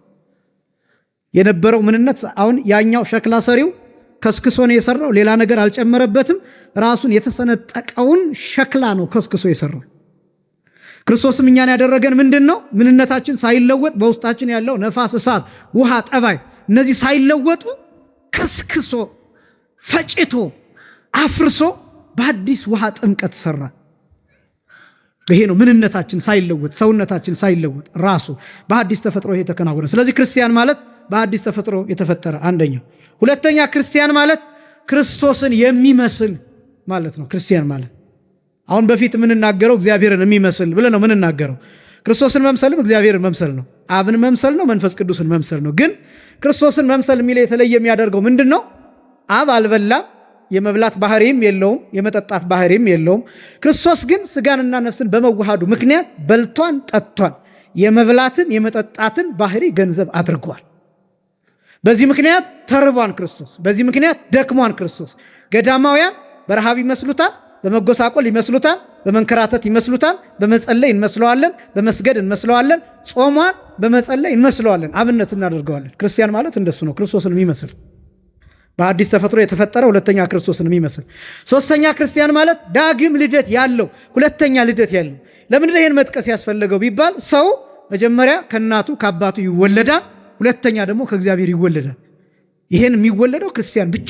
የነበረው ምንነት አሁን ያኛው ሸክላ ሰሪው ከስክሶ ነው የሰራው፣ ሌላ ነገር አልጨመረበትም። ራሱን የተሰነጠቀውን ሸክላ ነው ከስክሶ የሰራው። ክርስቶስም እኛን ያደረገን ምንድን ነው? ምንነታችን ሳይለወጥ በውስጣችን ያለው ነፋስ፣ እሳት፣ ውሃ፣ ጠባይ እነዚህ ሳይለወጡ ከስክሶ ፈጭቶ አፍርሶ በአዲስ ውሃ ጥምቀት ሰራ። ይሄ ነው ምንነታችን ሳይለወጥ፣ ሰውነታችን ሳይለወጥ ራሱ በአዲስ ተፈጥሮ ይሄ ተከናወነ። ስለዚህ ክርስቲያን ማለት በአዲስ ተፈጥሮ የተፈጠረ አንደኛው። ሁለተኛ ክርስቲያን ማለት ክርስቶስን የሚመስል ማለት ነው። ክርስቲያን ማለት አሁን በፊት የምንናገረው እግዚአብሔርን የሚመስል ብለን ነው የምንናገረው። ክርስቶስን መምሰልም እግዚአብሔርን መምሰል ነው፣ አብን መምሰል ነው፣ መንፈስ ቅዱስን መምሰል ነው። ግን ክርስቶስን መምሰል የሚለው የተለየ የሚያደርገው ምንድን ነው? አብ አልበላም፣ የመብላት ባህሪም የለውም፣ የመጠጣት ባህሪም የለውም። ክርስቶስ ግን ስጋንና ነፍስን በመዋሃዱ ምክንያት በልቷን ጠጥቷን የመብላትን የመጠጣትን ባህሪ ገንዘብ አድርጓል። በዚህ ምክንያት ተርቧን ክርስቶስ፣ በዚህ ምክንያት ደክሟን ክርስቶስ። ገዳማውያን በረሃብ ይመስሉታል፣ በመጎሳቆል ይመስሉታል፣ በመንከራተት ይመስሉታል፣ በመጸለይ እንመስለዋለን፣ በመስገድ እንመስለዋለን፣ ጾሟን በመጸለይ እንመስለዋለን፣ አብነት እናደርገዋለን። ክርስቲያን ማለት እንደሱ ነው፣ ክርስቶስን የሚመስል በአዲስ ተፈጥሮ የተፈጠረ ሁለተኛ ክርስቶስን የሚመስል። ሶስተኛ ክርስቲያን ማለት ዳግም ልደት ያለው፣ ሁለተኛ ልደት ያለው። ለምንድን ነው ይህን መጥቀስ ያስፈለገው ቢባል ሰው መጀመሪያ ከእናቱ ከአባቱ ይወለዳል፣ ሁለተኛ ደግሞ ከእግዚአብሔር ይወለዳል። ይህን የሚወለደው ክርስቲያን ብቻ፣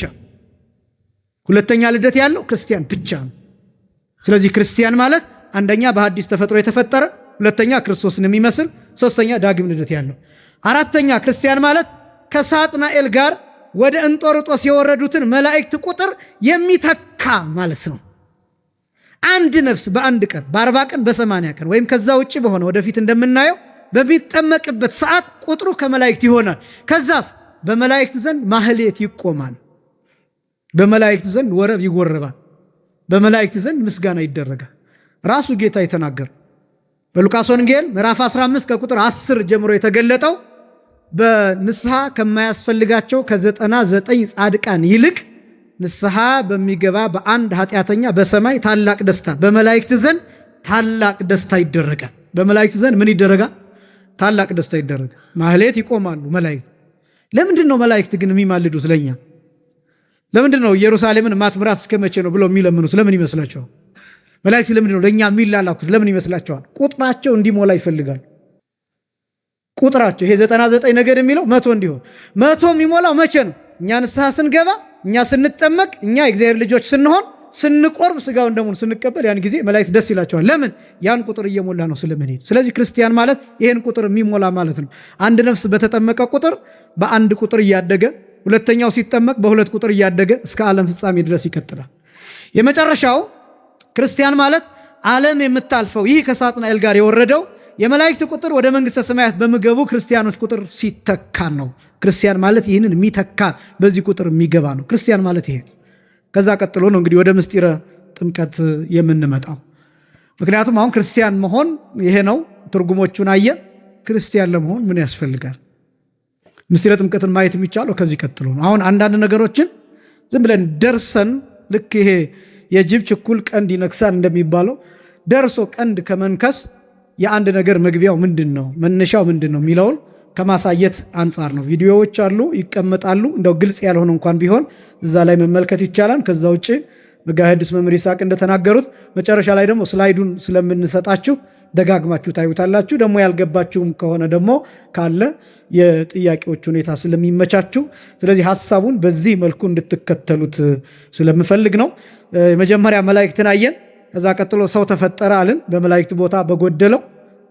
ሁለተኛ ልደት ያለው ክርስቲያን ብቻ ነው። ስለዚህ ክርስቲያን ማለት አንደኛ በአዲስ ተፈጥሮ የተፈጠረ፣ ሁለተኛ ክርስቶስን የሚመስል፣ ሶስተኛ ዳግም ልደት ያለው። አራተኛ ክርስቲያን ማለት ከሳጥናኤል ጋር ወደ እንጦርጦስ የወረዱትን መላእክት ቁጥር የሚተካ ማለት ነው። አንድ ነፍስ በአንድ ቀን በ40 ቀን በ80 ቀን ወይም ከዛ ውጭ በሆነ ወደፊት እንደምናየው በሚጠመቅበት ሰዓት ቁጥሩ ከመላእክት ይሆናል። ከዛስ በመላእክት ዘንድ ማህሌት ይቆማል፣ በመላእክት ዘንድ ወረብ ይወረባል፣ በመላእክት ዘንድ ምስጋና ይደረጋል። ራሱ ጌታ የተናገረ በሉቃስ ወንጌል ምዕራፍ 15 ከቁጥር 10 ጀምሮ የተገለጠው በንስሐ ከማያስፈልጋቸው ከ99 ጻድቃን ይልቅ ንስሐ በሚገባ በአንድ ኃጢአተኛ በሰማይ ታላቅ ደስታ፣ በመላእክት ዘንድ ታላቅ ደስታ ይደረጋል። በመላእክት ዘንድ ምን ይደረጋል? ታላቅ ደስታ ይደረጋል። ማህሌት ይቆማሉ መላእክት። ለምንድን ነው መላእክት ግን የሚማልዱት ለኛ? ለምንድን ነው ኢየሩሳሌምን ማትምራት እስከ መቼ ነው ብለው የሚለምኑት? ለምን ይመስላቸዋል? መላእክት ለምንድን ነው ለኛ የሚላላኩት? ለምን ይመስላቸዋል? ቁጥራቸው እንዲሞላ ይፈልጋል። ቁጥራቸው ይሄ 99 ነገድ የሚለው 100 እንዲሆን። 100 የሚሞላው መቼ ነው? እኛ ንስሐ ስንገባ፣ እኛ ስንጠመቅ፣ እኛ የእግዚአብሔር ልጆች ስንሆን፣ ስንቆርብ፣ ስጋውን ደሙን ስንቀበል፣ ያን ጊዜ መላእክት ደስ ይላቸዋል። ለምን? ያን ቁጥር እየሞላ ነው ስለምንሄድ። ስለዚህ ክርስቲያን ማለት ይሄን ቁጥር የሚሞላ ማለት ነው። አንድ ነፍስ በተጠመቀ ቁጥር በአንድ ቁጥር እያደገ፣ ሁለተኛው ሲጠመቅ በሁለት ቁጥር እያደገ እስከ ዓለም ፍጻሜ ድረስ ይቀጥላል። የመጨረሻው ክርስቲያን ማለት ዓለም የምታልፈው ይህ ከሳጥናኤል ጋር የወረደው የመላእክት ቁጥር ወደ መንግሥተ ሰማያት በሚገቡ ክርስቲያኖች ቁጥር ሲተካ ነው። ክርስቲያን ማለት ይህንን የሚተካ በዚህ ቁጥር የሚገባ ነው። ክርስቲያን ማለት ይሄ። ከዛ ቀጥሎ ነው እንግዲህ ወደ ምስጢረ ጥምቀት የምንመጣው። ምክንያቱም አሁን ክርስቲያን መሆን ይሄ ነው። ትርጉሞቹን አየን። ክርስቲያን ለመሆን ምን ያስፈልጋል? ምስጢረ ጥምቀትን ማየት የሚቻለው ከዚህ ቀጥሎ ነው። አሁን አንዳንድ ነገሮችን ዝም ብለን ደርሰን ልክ ይሄ የጅብ ችኩል ቀንድ ይነክሳል እንደሚባለው ደርሶ ቀንድ ከመንከስ የአንድ ነገር መግቢያው ምንድን ነው፣ መነሻው ምንድን ነው የሚለውን ከማሳየት አንጻር ነው። ቪዲዮዎች አሉ ይቀመጣሉ። እንደው ግልጽ ያልሆነ እንኳን ቢሆን እዛ ላይ መመልከት ይቻላል። ከዛ ውጭ መጋሄድስ መምህር ይስሐቅ እንደተናገሩት መጨረሻ ላይ ደግሞ ስላይዱን ስለምንሰጣችሁ ደጋግማችሁ ታዩታላችሁ። ደግሞ ያልገባችሁም ከሆነ ደግሞ ካለ የጥያቄዎች ሁኔታ ስለሚመቻችሁ፣ ስለዚህ ሐሳቡን በዚህ መልኩ እንድትከተሉት ስለምፈልግ ነው። የመጀመሪያ መላእክትን አየን። ከዛ ቀጥሎ ሰው ተፈጠረ አልን በመላእክት ቦታ በጎደለው።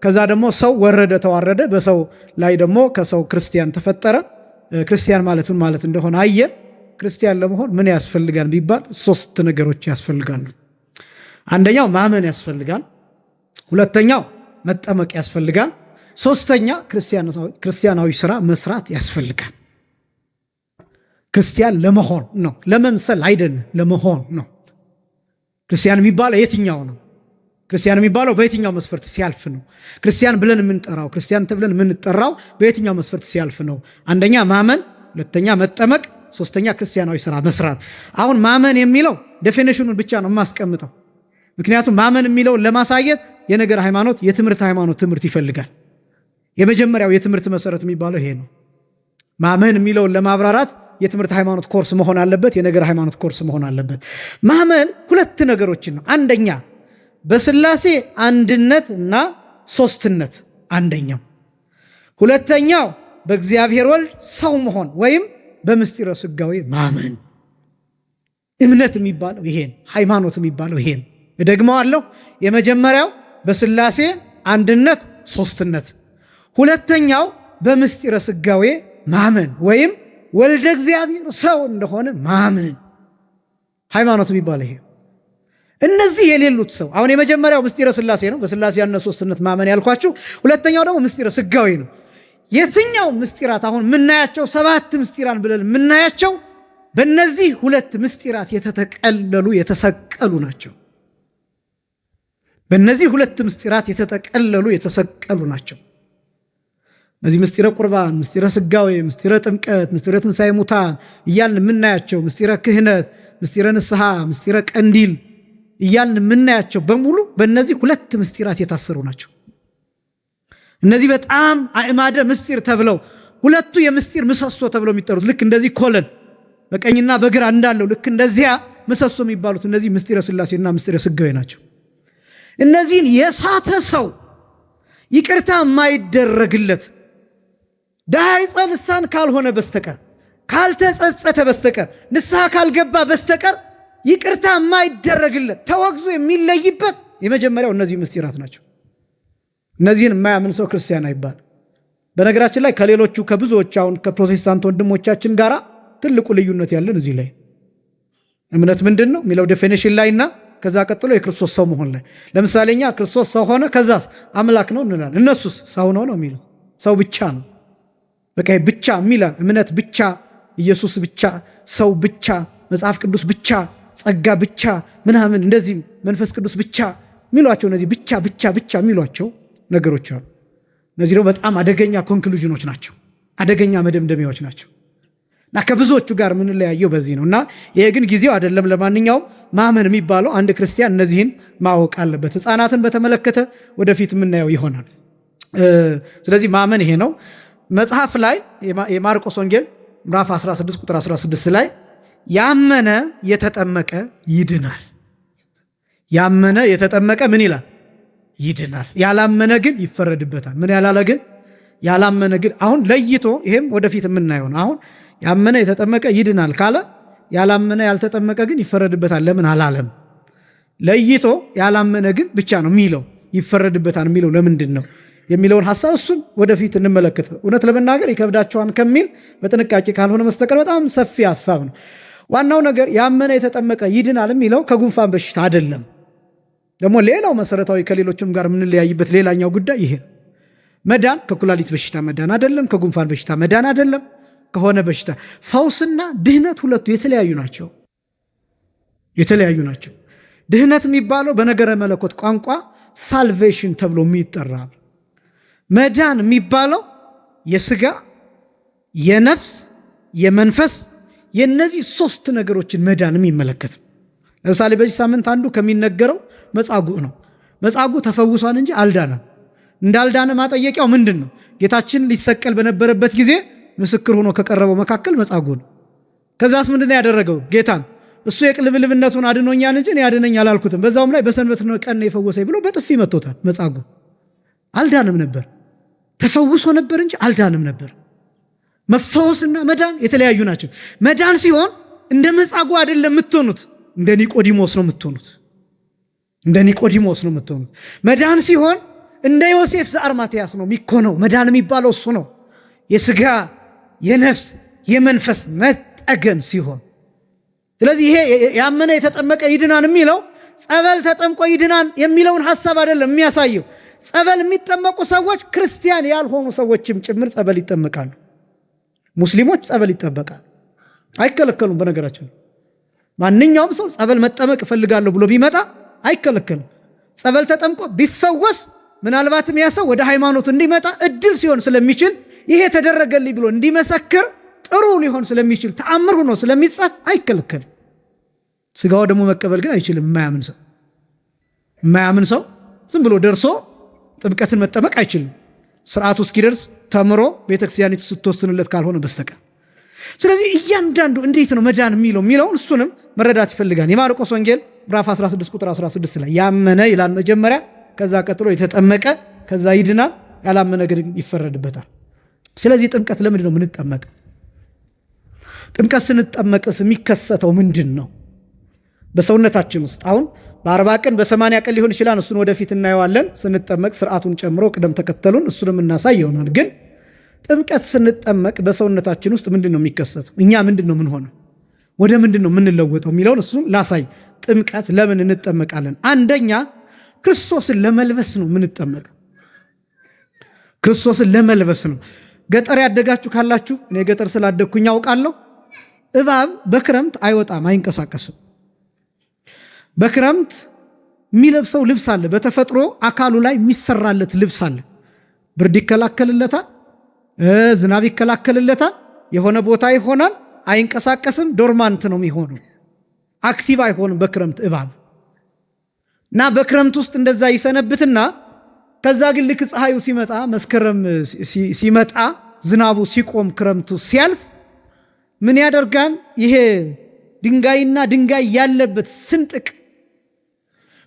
ከዛ ደግሞ ሰው ወረደ ተዋረደ፣ በሰው ላይ ደግሞ ከሰው ክርስቲያን ተፈጠረ። ክርስቲያን ማለት ምን ማለት እንደሆነ አየን። ክርስቲያን ለመሆን ምን ያስፈልጋል ቢባል 3 ነገሮች ያስፈልጋሉ። አንደኛው ማመን ያስፈልጋል። ሁለተኛው መጠመቅ ያስፈልጋል። ሶስተኛ ክርስቲያናዊ ስራ መስራት ያስፈልጋል። ክርስቲያን ለመሆን ነው፣ ለመምሰል አይደለም፣ ለመሆን ነው። ክርስቲያን የሚባለው የትኛው ነው? ክርስቲያን የሚባለው በየትኛው መስፈርት ሲያልፍ ነው? ክርስቲያን ብለን የምንጠራው ክርስቲያን ተብለን የምንጠራው በየትኛው መስፈርት ሲያልፍ ነው? አንደኛ ማመን፣ ሁለተኛ መጠመቅ፣ ሶስተኛ ክርስቲያናዊ ስራ መስራት። አሁን ማመን የሚለው ዴፊኒሽኑን ብቻ ነው የማስቀምጠው። ምክንያቱም ማመን የሚለውን ለማሳየት የነገር ሃይማኖት የትምህርት ሃይማኖት ትምህርት ይፈልጋል። የመጀመሪያው የትምህርት መሰረት የሚባለው ይሄ ነው። ማመን የሚለውን ለማብራራት የትምህርት ሃይማኖት ኮርስ መሆን አለበት፣ የነገር ሃይማኖት ኮርስ መሆን አለበት። ማመን 2 ነገሮችን ነው። አንደኛ በስላሴ አንድነት እና ሶስትነት አንደኛው፣ ሁለተኛው በእግዚአብሔር ወልድ ሰው መሆን ወይም በምስጢረ ስጋዌ ማመን። እምነት የሚባለው ይሄን፣ ሃይማኖት የሚባለው ይሄን። እደግመዋለሁ። የመጀመሪያው በስላሴ አንድነት ሶስትነት፣ ሁለተኛው በምስጢረ ስጋዌ ማመን ወይም ወልደ እግዚአብሔር ሰው እንደሆነ ማመን። ሃይማኖት የሚባለው ይሄ። እነዚህ የሌሉት ሰው አሁን የመጀመሪያው ምስጢረ ስላሴ ነው፣ በስላሴ አንድነት ሶስትነት ማመን ያልኳችሁ። ሁለተኛው ደግሞ ምስጢረ ስጋዌ ነው። የትኛው ምስጢራት አሁን የምናያቸው 7 ምስጢራን ብለን የምናያቸው በእነዚህ 2 ምስጢራት የተጠቀለሉ የተሰቀሉ ናቸው። በእነዚህ 2 ምስጢራት የተጠቀለሉ የተሰቀሉ ናቸው። እነዚህ ምስጢረ ቁርባን፣ ምስጢረ ስጋዌ፣ ምስጢረ ጥምቀት፣ ምስጢረ ትንሣኤ ሙታን እያልን የምናያቸው፣ ምስጢረ ክህነት፣ ምስጢረ ንስሐ፣ ምስጢረ ቀንዲል እያልን የምናያቸው በሙሉ በእነዚህ 2 ምስጢራት የታሰሩ ናቸው። እነዚህ በጣም አዕማደ ምስጢር ተብለው 2ቱ የምስጢር ምሰሶ ተብለው የሚጠሩት ልክ እንደዚህ ኮለን በቀኝና በግራ እንዳለው ልክ እንደዚያ ምሰሶ የሚባሉት እነዚህ ምስጢረ ስላሴና ምስጢረ ስጋዌ ናቸው። እነዚህን የሳተ ሰው ይቅርታ የማይደረግለት ዳይጸ ልሳን ካልሆነ በስተቀር ካልተጸጸተ በስተቀር ንስሐ ካልገባ በስተቀር ይቅርታ የማይደረግለት ተወግዞ የሚለይበት የመጀመሪያው እነዚህ ምስጢራት ናቸው። እነዚህን የማያምን ሰው ክርስቲያን አይባል። በነገራችን ላይ ከሌሎቹ ከብዙዎች አሁን ከፕሮቴስታንት ወንድሞቻችን ጋር ትልቁ ልዩነት ያለን እዚህ ላይ እምነት ምንድን ነው የሚለው ዴፊኒሽን ላይና ከዛ ቀጥሎ የክርስቶስ ሰው መሆን ላይ። ለምሳሌ እኛ ክርስቶስ ሰው ሆነ ከዛስ አምላክ ነው እንላለን። እነሱስ ሰው ነው የሚሉት። ሰው ብቻ ነው በቃ ብቻ የሚል እምነት ብቻ፣ ኢየሱስ ብቻ፣ ሰው ብቻ፣ መጽሐፍ ቅዱስ ብቻ፣ ጸጋ ብቻ ምናምን እንደዚህ መንፈስ ቅዱስ ብቻ የሚሏቸው እነዚህ ብቻ ብቻ ብቻ የሚሏቸው ነገሮች አሉ። እነዚህ ደግሞ በጣም አደገኛ ኮንክሉዥኖች ናቸው፣ አደገኛ መደምደሚያዎች ናቸው። እና ከብዙዎቹ ጋር የምንለያየው በዚህ ነው። እና ይሄ ግን ጊዜው አይደለም። ለማንኛውም ማመን የሚባለው አንድ ክርስቲያን እነዚህን ማወቅ አለበት። ሕፃናትን በተመለከተ ወደፊት የምናየው ይሆናል። ስለዚህ ማመን ይሄ ነው። መጽሐፍ ላይ የማርቆስ ወንጌል ምዕራፍ 16 ቁጥር 16 ላይ ያመነ የተጠመቀ ይድናል። ያመነ የተጠመቀ ምን ይላል? ይድናል። ያላመነ ግን ይፈረድበታል። ምን ያላለ ግን? ያላመነ ግን። አሁን ለይቶ ይሄም ወደፊት የምናየው ነው። አሁን ያመነ የተጠመቀ ይድናል ካለ ያላመነ ያልተጠመቀ ግን ይፈረድበታል ለምን አላለም? ለይቶ ያላመነ ግን ብቻ ነው የሚለው ይፈረድበታል የሚለው ለምንድን ነው የሚለውን ሐሳብ እሱን ወደፊት እንመለከት። እውነት ለመናገር ይከብዳቸዋል ከሚል በጥንቃቄ ካልሆነ መስተቀር በጣም ሰፊ ሐሳብ ነው። ዋናው ነገር ያመነ የተጠመቀ ይድናል የሚለው ከጉንፋን በሽታ አይደለም። ደግሞ ሌላው መሰረታዊ ከሌሎችም ጋር የምንለያይበት ሌላኛው ጉዳይ ይሄ መዳን ከኩላሊት በሽታ መዳን አይደለም፣ ከጉንፋን በሽታ መዳን አይደለም። ከሆነ በሽታ ፈውስና ድህነት ሁለቱ የተለያዩ ናቸው። የተለያዩ ናቸው። ድህነት የሚባለው በነገረ መለኮት ቋንቋ ሳልቬሽን ተብሎ የሚጠራል። መዳን የሚባለው የስጋ የነፍስ የመንፈስ የነዚህ 3 ነገሮችን መዳን የሚመለከት። ለምሳሌ በዚህ ሳምንት አንዱ ከሚነገረው መጻጉዕ ነው። መጻጉዕ ተፈውሷል እንጂ አልዳነም። እንዳልዳነ ማጠየቂያው ምንድን ነው? ጌታችን ሊሰቀል በነበረበት ጊዜ ምስክር ሆኖ ከቀረበው መካከል መጻጉዕ ነው። ከዛስ ምንድነው ያደረገው? ጌታን እሱ የቅልብልብነቱን አድኖኛል እንጂ እኔ ያድነኝ አላልኩትም፣ በዛውም ላይ በሰንበት ቀን የፈወሰኝ ብሎ በጥፊ መቶታል። መጻጉዕ አልዳንም ነበር። ተፈውሶ ነበር እንጂ አልዳንም ነበር። መፈወስና መዳን የተለያዩ ናቸው። መዳን ሲሆን እንደ መጻጉዕ አይደለም የምትሆኑት፣ እንደ ኒቆዲሞስ ነው የምትሆኑት። እንደ ኒቆዲሞስ ነው የምትሆኑት። መዳን ሲሆን እንደ ዮሴፍ ዘአርማትያስ ነው የሚኮነው። መዳን የሚባለው እሱ ነው። የስጋ የነፍስ የመንፈስ መጠገን ሲሆን፣ ስለዚህ ይሄ ያመነ የተጠመቀ ይድናን የሚለው ጸበል ተጠምቆ ይድናን የሚለውን ሐሳብ አይደለም የሚያሳየው። ጸበል የሚጠመቁ ሰዎች ክርስቲያን ያልሆኑ ሰዎችም ጭምር ጸበል ይጠመቃሉ። ሙስሊሞች ጸበል ይጠመቃሉ፣ አይከለከሉም። በነገራችን ማንኛውም ሰው ጸበል መጠመቅ እፈልጋለሁ ብሎ ቢመጣ አይከለከልም። ጸበል ተጠምቆ ቢፈወስ ምናልባትም ያ ሰው ወደ ሃይማኖት እንዲመጣ እድል ሲሆን ስለሚችል ይሄ ተደረገልኝ ብሎ እንዲመሰክር ጥሩ ሊሆን ስለሚችል ተአምር ሆኖ ስለሚጻፍ አይከለከልም። ስጋው ደግሞ መቀበል ግን አይችልም። የማያምን ሰው ዝም ብሎ ደርሶ ጥምቀትን መጠመቅ አይችልም። ስርዓቱ እስኪደርስ ተምሮ ቤተክርስቲያኒቱ ስትወስንለት ካልሆነ በስተቀር። ስለዚህ እያንዳንዱ እንዴት ነው መዳን የሚለውን እሱንም መረዳት ይፈልጋል። የማርቆስ ወንጌል ምዕራፍ 16 ቁጥር 16 ላይ ያመነ ይላል መጀመሪያ፣ ከዛ ቀጥሎ የተጠመቀ፣ ከዛ ይድናል፣ ያላመነ ግን ይፈረድበታል። ስለዚህ ጥምቀት ለምንድን ነው የምንጠመቅ? ጥምቀት ስንጠመቅስ የሚከሰተው ምንድን ነው በሰውነታችን ውስጥ? አሁን በ40 ቀን በ80 ቀን ሊሆን ይችላል። እሱን ወደፊት እናየዋለን። ስንጠመቅ ስርዓቱን ጨምሮ ቅደም ተከተሉን እሱንም እናሳይ ይሆናል። ግን ጥምቀት ስንጠመቅ በሰውነታችን ውስጥ ምንድን ነው የሚከሰተው? እኛ ምንድን ነው የምንሆነው? ወደ ምንድን ነው የምንለወጠው የሚለውን እሱን ላሳይ። ጥምቀት ለምን እንጠመቃለን? አንደኛ ክርስቶስን ለመልበስ ነው የምንጠመቀው። ክርስቶስን ለመልበስ ነው። ገጠር ያደጋችሁ ካላችሁ፣ እኔ ገጠር ስላደግኩኝ ያውቃለሁ። እባብ በክረምት አይወጣም፣ አይንቀሳቀስም። በክረምት የሚለብሰው ልብስ አለ። በተፈጥሮ አካሉ ላይ የሚሰራለት ልብስ አለ። ብርድ ይከላከልለታል፣ ዝናብ ይከላከልለታል። የሆነ ቦታ ይሆናል፣ አይንቀሳቀስም። ዶርማንት ነው የሚሆነው፣ አክቲቭ አይሆንም በክረምት እባብ እና በክረምት ውስጥ እንደዛ ይሰነብትና ከዛ ግን ልክ ፀሐዩ ሲመጣ፣ መስከረም ሲመጣ፣ ዝናቡ ሲቆም፣ ክረምቱ ሲያልፍ ምን ያደርጋል? ይሄ ድንጋይና ድንጋይ ያለበት ስንጥቅ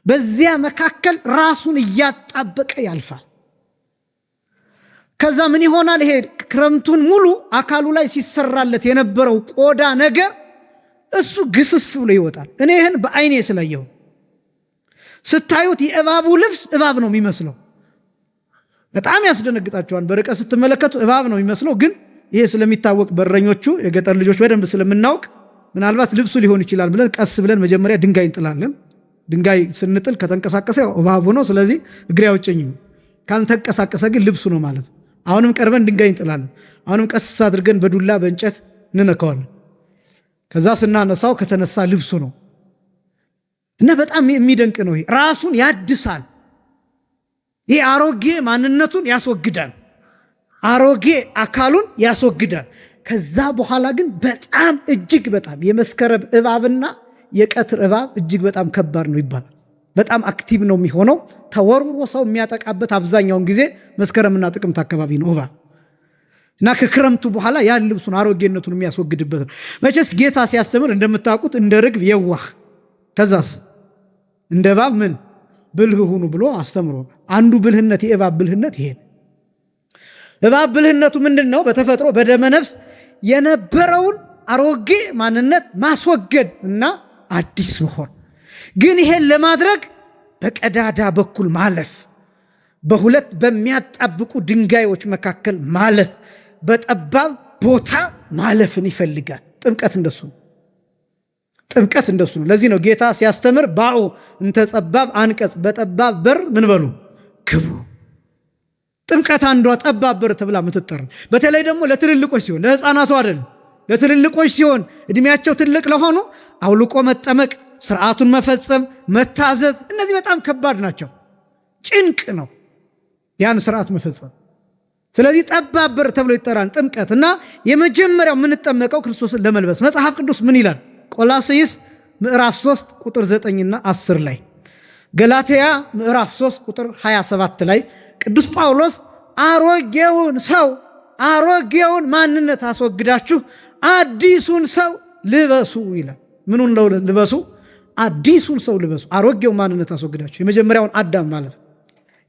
በዚያ መካከል ራሱን እያጣበቀ ያልፋል። ከዛ ምን ይሆናል? ይሄ ክረምቱን ሙሉ አካሉ ላይ ሲሰራለት የነበረው ቆዳ ነገር እሱ ግፍፍ ብሎ ይወጣል። እኔ ይህን በአይኔ ስላየው፣ ስታዩት የእባቡ ልብስ እባብ ነው የሚመስለው። በጣም ያስደነግጣቸዋል። በርቀት ስትመለከቱ እባብ ነው የሚመስለው። ግን ይሄ ስለሚታወቅ በረኞቹ የገጠር ልጆች በደንብ ስለምናውቅ ምናልባት ልብሱ ሊሆን ይችላል ብለን ቀስ ብለን መጀመሪያ ድንጋይ እንጥላለን። ድንጋይ ስንጥል ከተንቀሳቀሰ እባቡ ነው፣ ስለዚህ እግሬ አውጭኝም። ካልተንቀሳቀሰ ግን ልብሱ ነው ማለት ነው። አሁንም ቀርበን ድንጋይ እንጥላለን። አሁንም ቀስ አድርገን በዱላ በእንጨት እንነካዋለን። ከዛ ስናነሳው ከተነሳ ልብሱ ነው እና በጣም የሚደንቅ ነው። ራሱን ያድሳል። ይህ አሮጌ ማንነቱን ያስወግዳል። አሮጌ አካሉን ያስወግዳል። ከዛ በኋላ ግን በጣም እጅግ በጣም የመስከረም እባብና የቀትር እባብ እጅግ በጣም ከባድ ነው ይባላል። በጣም አክቲቭ ነው የሚሆነው። ተወርውሮ ሰው የሚያጠቃበት አብዛኛውን ጊዜ መስከረምና ጥቅምት አካባቢ ነው እባብ እና ከክረምቱ በኋላ ያን ልብሱን አሮጌነቱን የሚያስወግድበት ነው። መቼስ ጌታ ሲያስተምር እንደምታውቁት እንደ ርግብ የዋህ ከዛስ እንደ እባብ ምን ብልህ ሁኑ ብሎ አስተምሮ፣ አንዱ ብልህነት የእባብ ብልህነት ይሄ። እባብ ብልህነቱ ምንድን ነው? በተፈጥሮ በደመ ነፍስ የነበረውን አሮጌ ማንነት ማስወገድ እና አዲስ መሆን። ግን ይሄን ለማድረግ በቀዳዳ በኩል ማለፍ፣ በሁለት በሚያጣብቁ ድንጋዮች መካከል ማለፍ፣ በጠባብ ቦታ ማለፍን ይፈልጋል። ጥምቀት እንደሱ ነው። ጥምቀት እንደሱ ነው። ለዚህ ነው ጌታ ሲያስተምር ባኡ እንተ ጸባብ አንቀጽ፣ በጠባብ በር ምን በሉ ግቡ። ጥምቀት አንዷ ጠባብ በር ተብላ ምትጠራ። በተለይ ደግሞ ለትልልቆች ሲሆን፣ ለሕፃናቱ አይደለም። ለትልልቆች ሲሆን እድሜያቸው ትልቅ ለሆኑ አውልቆ መጠመቅ፣ ስርዓቱን መፈጸም፣ መታዘዝ፣ እነዚህ በጣም ከባድ ናቸው። ጭንቅ ነው ያን ስርዓት መፈጸም። ስለዚህ ጠባብ በር ተብሎ ይጠራል ጥምቀት። እና የመጀመሪያው የምንጠመቀው ክርስቶስን ለመልበስ መጽሐፍ ቅዱስ ምን ይላል? ቆላስይስ ምዕራፍ 3 ቁጥር 9ና 10 ላይ፣ ገላትያ ምዕራፍ 3 ቁጥር 27 ላይ ቅዱስ ጳውሎስ አሮጌውን ማንነት አስወግዳችሁ አዲሱን ሰው ልበሱ ይላል። ምኑን ልበሱ? አዲሱን ሰው ልበሱ። አሮጌው ማንነት አስወግዳችሁ፣ የመጀመሪያውን አዳም ማለት ነው።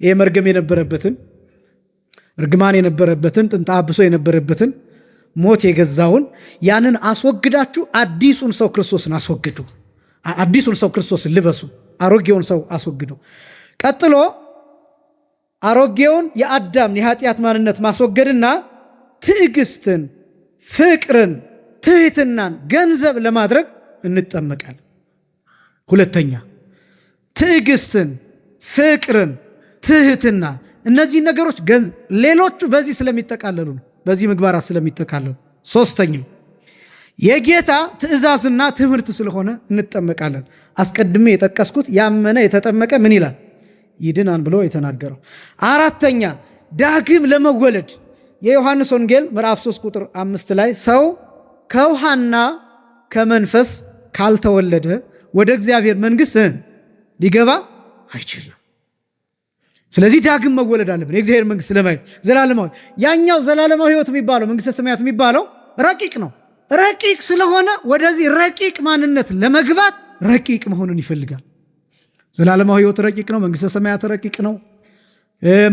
ይሄ መርገም የነበረበትን፣ እርግማን የነበረበትን፣ ጥንተ አብሶ የነበረበትን፣ ሞት የገዛውን ያንን አስወግዳችሁ አዲሱን ሰው ክርስቶስን አስወግዱ። አዲሱን ሰው ክርስቶስን ልበሱ። አሮጌውን ሰው አስወግዶ ቀጥሎ አሮጌውን የአዳም የኃጢአት ማንነት ማስወገድና ትዕግስትን፣ ፍቅርን፣ ትህትናን ገንዘብ ለማድረግ እንጠመቃለን። ሁለተኛ ትዕግስትን፣ ፍቅርን፣ ትህትናን እነዚህ ነገሮች ሌሎቹ በዚህ ስለሚጠቃለሉ ነው፣ በዚህ ምግባራት ስለሚጠቃለሉ። ሶስተኛው የጌታ ትእዛዝና ትምህርት ስለሆነ እንጠመቃለን። አስቀድሜ የጠቀስኩት ያመነ የተጠመቀ ምን ይላል? ይድናል ብሎ የተናገረው። አራተኛ ዳግም ለመወለድ የዮሐንስ ወንጌል ምዕራፍ 3 ቁጥር 5 ላይ ሰው ከውሃና ከመንፈስ ካልተወለደ ወደ እግዚአብሔር መንግሥት ሊገባ አይችልም። ስለዚህ ዳግም መወለድ አለብን የእግዚአብሔር መንግሥት ለማየት ዘላለማዊ። ያኛው ዘላለማዊ ሕይወት የሚባለው መንግሥተ ሰማያት የሚባለው ረቂቅ ነው። ረቂቅ ስለሆነ ወደዚህ ረቂቅ ማንነት ለመግባት ረቂቅ መሆንን ይፈልጋል። ዘላለማዊ ሕይወት ረቂቅ ነው። መንግሥተ ሰማያት ረቂቅ ነው።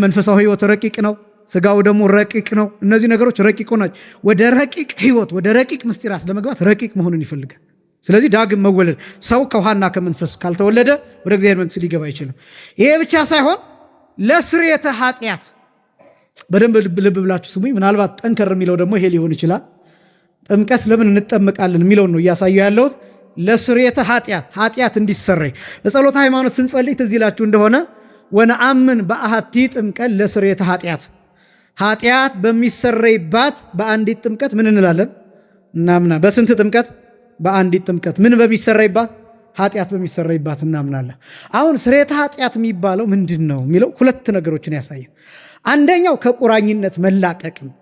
መንፈሳዊ ሕይወት ረቂቅ ነው። ስጋው ደግሞ ረቂቅ ነው። እነዚህ ነገሮች ረቂቅ ናቸው። ወደ ረቂቅ ሕይወት ወደ ረቂቅ ምስጢራት ለመግባት ረቂቅ መሆንን ይፈልጋል። ስለዚህ ዳግም መወለድ ሰው ከውሃና ከመንፈስ ካልተወለደ ወደ እግዚአብሔር መንግሥት ሊገባ አይችልም። ይሄ ብቻ ሳይሆን ለስርየተ ኃጢአት በደንብ ልብ ብላችሁ ስሙኝ። ምናልባት ጠንከር የሚለው ደግሞ ይሄ ሊሆን ይችላል። ጥምቀት ለምን እንጠመቃለን የሚለውን ነው እያሳየው ያለሁት። ለስርየተ ኃጢአት እንዲሰረይ በጸሎተ ሃይማኖት ስንጸልይ ትዝ ይላችሁ እንደሆነ ወነአምን በአሐቲ ጥምቀት ለስርየተ ኃጢአት በሚሰረይባት በአንዲት ጥምቀት ምን እንላለን? እናምና። በስንት ጥምቀት? በአንዲት ጥምቀት። ምን በሚሰረይባት? ኃጢአት በሚሰረይባት እናምናለን። አሁን ስርየተ ኃጢአት የሚባለው ምንድን ነው የሚለው ሁለት ነገሮችን ያሳያል። አንደኛው ከቁራኝነት መላቀቅ ነው።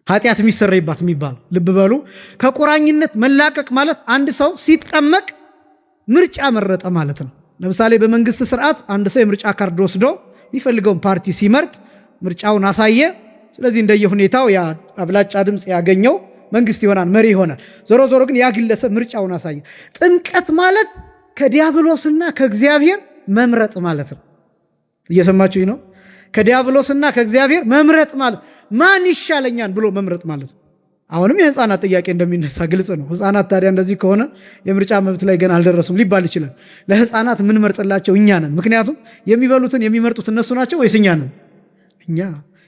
ኃጢአት የሚሰረይባት የሚባለው ልብ በሉ። ከቁራኝነት መላቀቅ ማለት አንድ ሰው ሲጠመቅ ምርጫ መረጠ ማለት ነው። ለምሳሌ በመንግስት ስርዓት አንድ ሰው የምርጫ ካርድ ወስዶ የሚፈልገውን ፓርቲ ሲመርጥ ምርጫውን አሳየ። ስለዚህ እንደየ ሁኔታው ያ አብላጫ ድምፅ ያገኘው መንግስት ይሆናል፣ መሪ ይሆናል። ዞሮ ዞሮ ግን ያ ግለሰብ ምርጫውን አሳየ። ጥምቀት ማለት ከዲያብሎስና ከእግዚአብሔር መምረጥ ማለት ነው። እየሰማችሁኝ ነው? ከዲያብሎስና ከእግዚአብሔር መምረጥ ማለት ማን ይሻለኛል ብሎ መምረጥ ማለት ነው። አሁንም የህፃናት ጥያቄ እንደሚነሳ ግልጽ ነው። ህፃናት ታዲያ እንደዚህ ከሆነ የምርጫ መብት ላይ ገና አልደረሱም ሊባል ይችላል። ለህፃናት ምን መርጥላቸው እኛ ነን። ምክንያቱም የሚበሉትን የሚመርጡት እነሱ ናቸው ወይስ እኛ ነን? እኛ።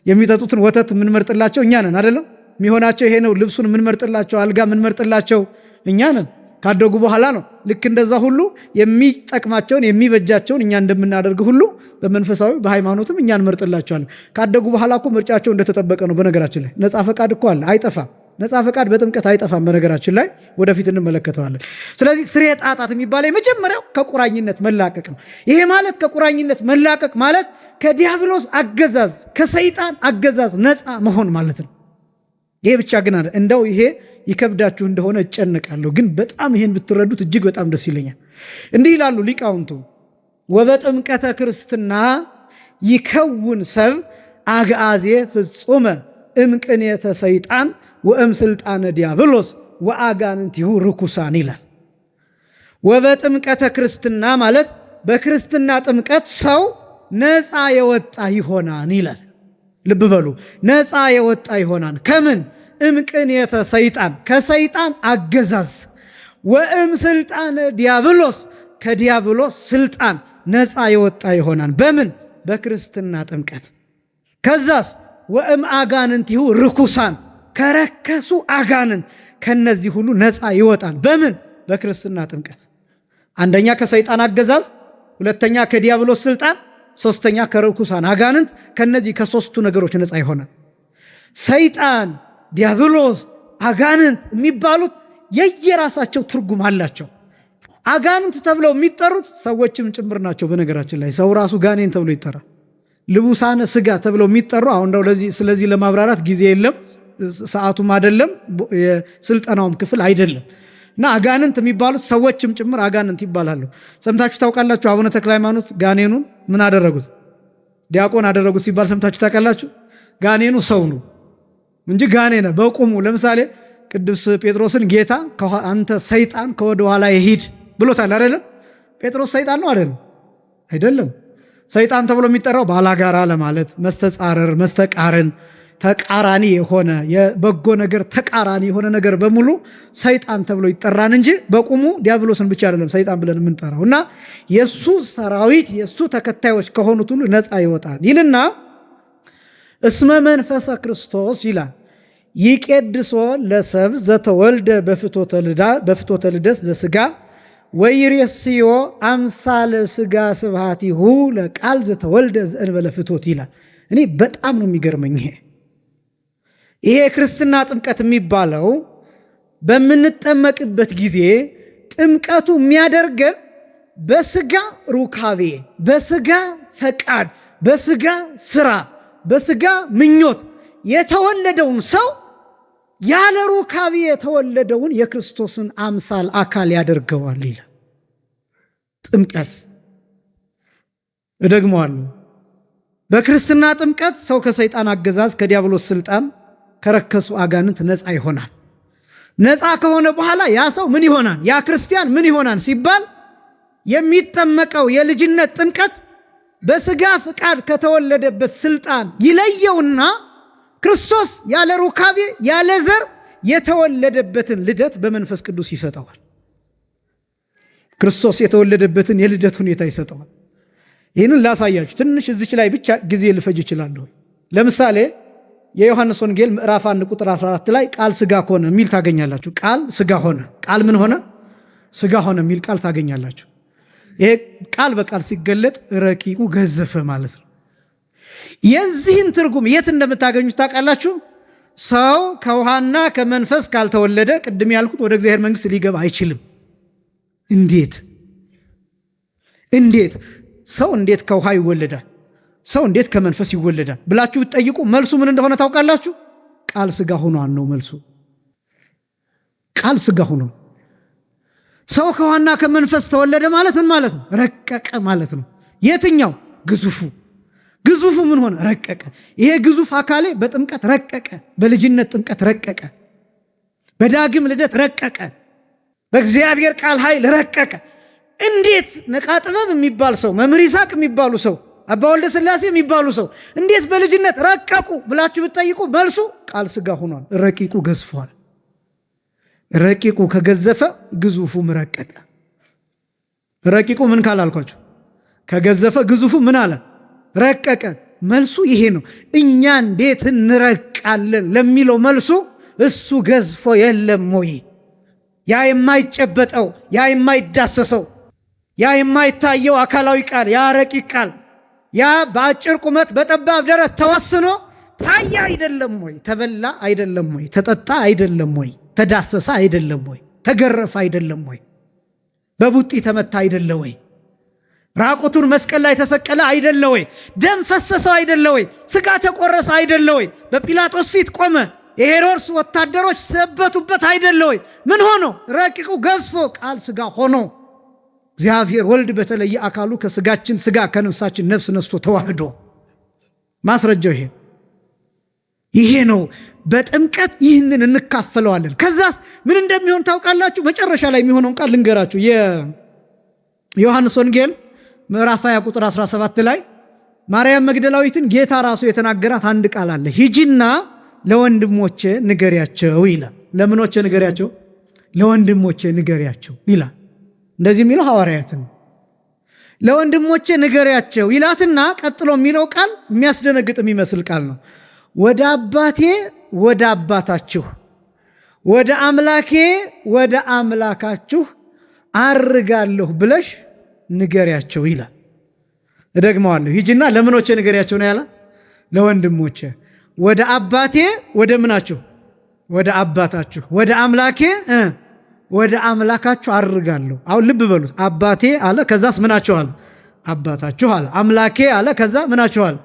የሚጠጡትን ወተት የምንመርጥላቸው እኛ ነን አይደለም? የሚሆናቸው ይሄ ነው። ልብሱን የምንመርጥላቸው፣ አልጋ የምንመርጥላቸው እኛ ነን። ካደጉ በኋላ ነው። ልክ እንደዛ ሁሉ የሚጠቅማቸውን የሚበጃቸውን እኛ እንደምናደርግ ሁሉ በመንፈሳዊ በሃይማኖትም እኛ እንመርጥላቸዋለን። ካደጉ በኋላ እኮ ምርጫቸው እንደተጠበቀ ነው። በነገራችን ላይ ነፃ ፈቃድ እኮ አለ፣ አይጠፋም። ነፃ ፈቃድ በጥምቀት አይጠፋም። በነገራችን ላይ ወደፊት እንመለከተዋለን። ስለዚህ ስርየተ ኃጢአት የሚባለው የመጀመሪያው ከቁራኝነት መላቀቅ ነው። ይሄ ማለት ከቁራኝነት መላቀቅ ማለት ከዲያብሎስ አገዛዝ ከሰይጣን አገዛዝ ነፃ መሆን ማለት ነው። ይሄ ብቻ ግን አለ እንደው ይሄ ይከብዳችሁ እንደሆነ እጨነቃለሁ፣ ግን በጣም ይሄን ብትረዱት እጅግ በጣም ደስ ይለኛል። እንዲህ ይላሉ ሊቃውንቱ ወበጥምቀተ ክርስትና ይከውን ሰብ አግአዜ ፍጹመ እምቅኔተ ሰይጣን ወእም ስልጣነ ዲያብሎስ ወአጋንንቲሁ ርኩሳን ይላል። ወበጥምቀተ ክርስትና ማለት በክርስትና ጥምቀት ሰው ነፃ የወጣ ይሆናል ይላል። ልብ በሉ፣ ነፃ የወጣ ይሆናል ከምን? እምቅኔተ ሰይጣን ከሰይጣን አገዛዝ፣ ወእም ስልጣነ ዲያብሎስ ከዲያብሎስ ስልጣን ነፃ የወጣ ይሆናል። በምን? በክርስትና ጥምቀት። ከዛስ ወእም አጋንንቲሁ ርኩሳን ከረከሱ አጋንንት ከነዚህ ሁሉ ነፃ ይወጣል። በምን? በክርስትና ጥምቀት። አንደኛ ከሰይጣን አገዛዝ፣ ሁለተኛ ከዲያብሎስ ስልጣን፣ ሶስተኛ ከርኩሳን አጋንንት። ከነዚህ ከሶስቱ ነገሮች ነፃ ይሆናል። ሰይጣን፣ ዲያብሎስ፣ አጋንንት የሚባሉት የየራሳቸው ትርጉም አላቸው። አጋንንት ተብለው የሚጠሩት ሰዎችም ጭምር ናቸው። በነገራችን ላይ ሰው ራሱ ጋኔን ተብሎ ይጠራል። ልቡሳነ ስጋ ተብለው የሚጠሩ አሁን ስለዚህ ለማብራራት ጊዜ የለም፣ ሰዓቱም አይደለም፣ የስልጠናውም ክፍል አይደለም። እና አጋንንት የሚባሉት ሰዎችም ጭምር አጋንንት ይባላሉ። ሰምታችሁ ታውቃላችሁ? አቡነ ተክለ ሃይማኖት ጋኔኑን ምን አደረጉት? ዲያቆን አደረጉት ሲባል ሰምታችሁ ታውቃላችሁ? ጋኔኑ ሰው ነው እንጂ ጋኔነ በቁሙ። ለምሳሌ ቅዱስ ጴጥሮስን ጌታ አንተ ሰይጣን ከወደ ኋላ ይሂድ ብሎታል አይደለም? ጴጥሮስ ሰይጣን ነው አይደለም? ሰይጣን ተብሎ የሚጠራው ባላጋራ ለማለት መስተጻረር፣ መስተቃረን ተቃራኒ የሆነ የበጎ ነገር ተቃራኒ የሆነ ነገር በሙሉ ሰይጣን ተብሎ ይጠራን እንጂ በቁሙ ዲያብሎስን ብቻ አይደለም ሰይጣን ብለን የምንጠራው። እና የሱ ሰራዊት የሱ ተከታዮች ከሆኑት ሁሉ ነፃ ይወጣል ይልና እስመ መንፈሰ ክርስቶስ ይላል ይቄድሶ ለሰብ ዘተወልደ በፍቶተ ልደት ዘስጋ ወይሬስዮ አምሳለ ስጋ ስብሃቲሁ ለቃል ዘተወልደ ዘእንበለ ፍቶት ይላል። እኔ በጣም ነው የሚገርመኝ ይሄ ክርስትና ጥምቀት የሚባለው በምንጠመቅበት ጊዜ ጥምቀቱ የሚያደርገን በስጋ ሩካቤ፣ በስጋ ፈቃድ፣ በስጋ ስራ፣ በስጋ ምኞት የተወለደውን ሰው ያለ ሩካቤ የተወለደውን የክርስቶስን አምሳል አካል ያደርገዋል ይላል ጥምቀት። እደግመዋለሁ። በክርስትና ጥምቀት ሰው ከሰይጣን አገዛዝ ከዲያብሎስ ስልጣን ከረከሱ አጋንንት ነፃ ይሆናል። ነፃ ከሆነ በኋላ ያ ሰው ምን ይሆናል? ያ ክርስቲያን ምን ይሆናል ሲባል የሚጠመቀው የልጅነት ጥምቀት በስጋ ፍቃድ ከተወለደበት ስልጣን ይለየውና ክርስቶስ ያለ ሩካቤ ያለ ዘር የተወለደበትን ልደት በመንፈስ ቅዱስ ይሰጠዋል። ክርስቶስ የተወለደበትን የልደት ሁኔታ ይሰጠዋል። ይህንን ላሳያችሁ ትንሽ እዚች ላይ ብቻ ጊዜ ልፈጅ ይችላለሁ። ለምሳሌ የዮሐንስ ወንጌል ምዕራፍ 1 ቁጥር 14 ላይ ቃል ስጋ ሆነ የሚል ታገኛላችሁ። ቃል ስጋ ሆነ፣ ቃል ምን ሆነ? ስጋ ሆነ የሚል ቃል ታገኛላችሁ። ይሄ ቃል በቃል ሲገለጥ ረቂቁ ገዘፈ ማለት ነው። የዚህን ትርጉም የት እንደምታገኙት ታውቃላችሁ? ሰው ከውሃና ከመንፈስ ካልተወለደ ቅድም ያልኩት ወደ እግዚአብሔር መንግሥት ሊገባ አይችልም። እንዴት ሰው እንዴት ከውሃ ይወለዳል? ሰው እንዴት ከመንፈስ ይወለዳል ብላችሁ ብትጠይቁ መልሱ ምን እንደሆነ ታውቃላችሁ? ቃል ስጋ ሆኗል ነው መልሱ። ቃል ስጋ ሆኗል። ሰው ከውሃና ከመንፈስ ተወለደ ማለት ምን ማለት ነው? ረቀቀ ማለት ነው። የትኛው? ግዙፉ ምን ሆነ? ረቀቀ። ይሄ ግዙፍ አካሌ በጥምቀት ረቀቀ፣ በልጅነት ጥምቀት ረቀቀ፣ በዳግም ልደት ረቀቀ፣ በእግዚአብሔር ቃል ኃይል ረቀቀ። እንዴት ነቃ ጥበብ የሚባል ሰው፣ መምህር ይስሐቅ የሚባሉ ሰው፣ አባ ወልደ ሥላሴ የሚባሉ ሰው እንዴት በልጅነት ረቀቁ ብላችሁ ብትጠይቁ መልሱ ቃል ስጋ ሆኗል። ረቂቁ ገዝፏል። ረቂቁ ከገዘፈ ግዙፉም ረቀቀ። ረቂቁ ምን ካላልኳቸው ከገዘፈ ግዙፉ ምን አለ? ረቀቀ። መልሱ ይሄ ነው። እኛ እንዴት እንረቃለን ለሚለው መልሱ እሱ ገዝፎ የለም ወይ? ያ የማይጨበጠው ያ የማይዳሰሰው ያ የማይታየው አካላዊ ቃል ያ ረቂቅ ቃል ያ በአጭር ቁመት በጠባብ ደረት ተወስኖ ታየ አይደለም ወይ? ተበላ አይደለም ወይ? ተጠጣ አይደለም ወይ? ተዳሰሰ አይደለም ወይ? ተገረፈ አይደለም ወይ? በቡጢ ተመታ አይደለ ወይ? ራቁቱን መስቀል ላይ ተሰቀለ አይደለ ወይ? ደም ፈሰሰው አይደለ ወይ? ስጋ ተቆረሰ አይደለ ወይ? በጲላጦስ ፊት ቆመ። የሄሮድስ ወታደሮች ሰበቱበት አይደለ ወይ? ምን ሆኖ? ረቂቁ ገዝፎ ቃል ስጋ ሆኖ እግዚአብሔር ወልድ በተለየ አካሉ ከስጋችን ስጋ ከነፍሳችን ነፍስ ነስቶ ተዋህዶ። ማስረጃው ይሄ ነው። በጥምቀት ይህንን እንካፈለዋለን። ከዛስ ምን እንደሚሆን ታውቃላችሁ? መጨረሻ ላይ የሚሆነውን ቃል ልንገራችሁ። የዮሐንስ ወንጌል ምዕራፍ 20 ቁጥር 17 ላይ ማርያም መግደላዊትን ጌታ ራሱ የተናገራት አንድ ቃል አለ። ሂጂና ለወንድሞቼ ንገሪያቸው ይላል። ለምኖቼ ንገሪያቸው? ለወንድሞቼ ንገሪያቸው ይላል። እንደዚህ የሚለው ሐዋርያትን ለወንድሞቼ ንገሪያቸው ይላትና ቀጥሎ የሚለው ቃል የሚያስደነግጥ የሚመስል ቃል ነው። ወደ አባቴ ወደ አባታችሁ፣ ወደ አምላኬ ወደ አምላካችሁ አርጋለሁ ብለሽ ንገሪያቸው ይላል። እደግመዋለሁ። ሂጂና ለምኖቼ ንገሪያቸው ነው ያለ። ለወንድሞቼ ወደ አባቴ ወደ ምናችሁ? ወደ አባታችሁ፣ ወደ አምላኬ ወደ አምላካችሁ አርጋለሁ። አሁን ልብ በሉት። አባቴ አለ፣ ከዛስ ምናችሁ አለ? አባታችሁ አለ። አምላኬ አለ፣ ከዛ ምናችሁ አለ?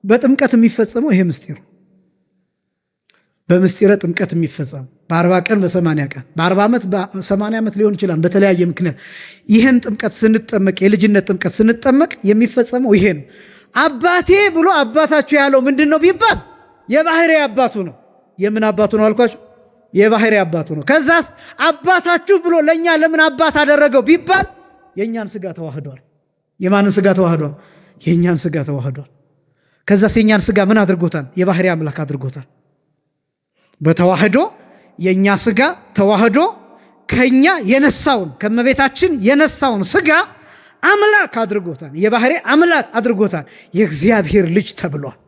በጥምቀት የሚፈጸመው ይሄ ምስጢር፣ በምስጢረ ጥምቀት የሚፈጸም በ40 ቀን በ80 ቀን በ40 ዓመት በ80 ዓመት ሊሆን ይችላል በተለያየ ምክንያት። ይህን ጥምቀት ስንጠመቅ፣ የልጅነት ጥምቀት ስንጠመቅ የሚፈጸመው ይሄ ነው። አባቴ ብሎ አባታችሁ ያለው ምንድን ነው ቢባል የባህሪ አባቱ ነው። የምን አባቱ ነው አልኳችሁ? የባህሪ አባቱ ነው። ከዛስ አባታችሁ ብሎ ለኛ ለምን አባት አደረገው ቢባል የኛን ስጋ ተዋህዷል። የማንን ስጋ ተዋህዷል? የኛን ስጋ ተዋህዷል። ከዛ የኛን ስጋ ምን አድርጎታል? የባህሪ አምላክ አድርጎታል። በተዋህዶ የኛ ስጋ ተዋህዶ ከኛ የነሳውን ከመቤታችን የነሳውን ስጋ አምላክ አድርጎታል። የባህሪ አምላክ አድርጎታል። የእግዚአብሔር ልጅ ተብሏል።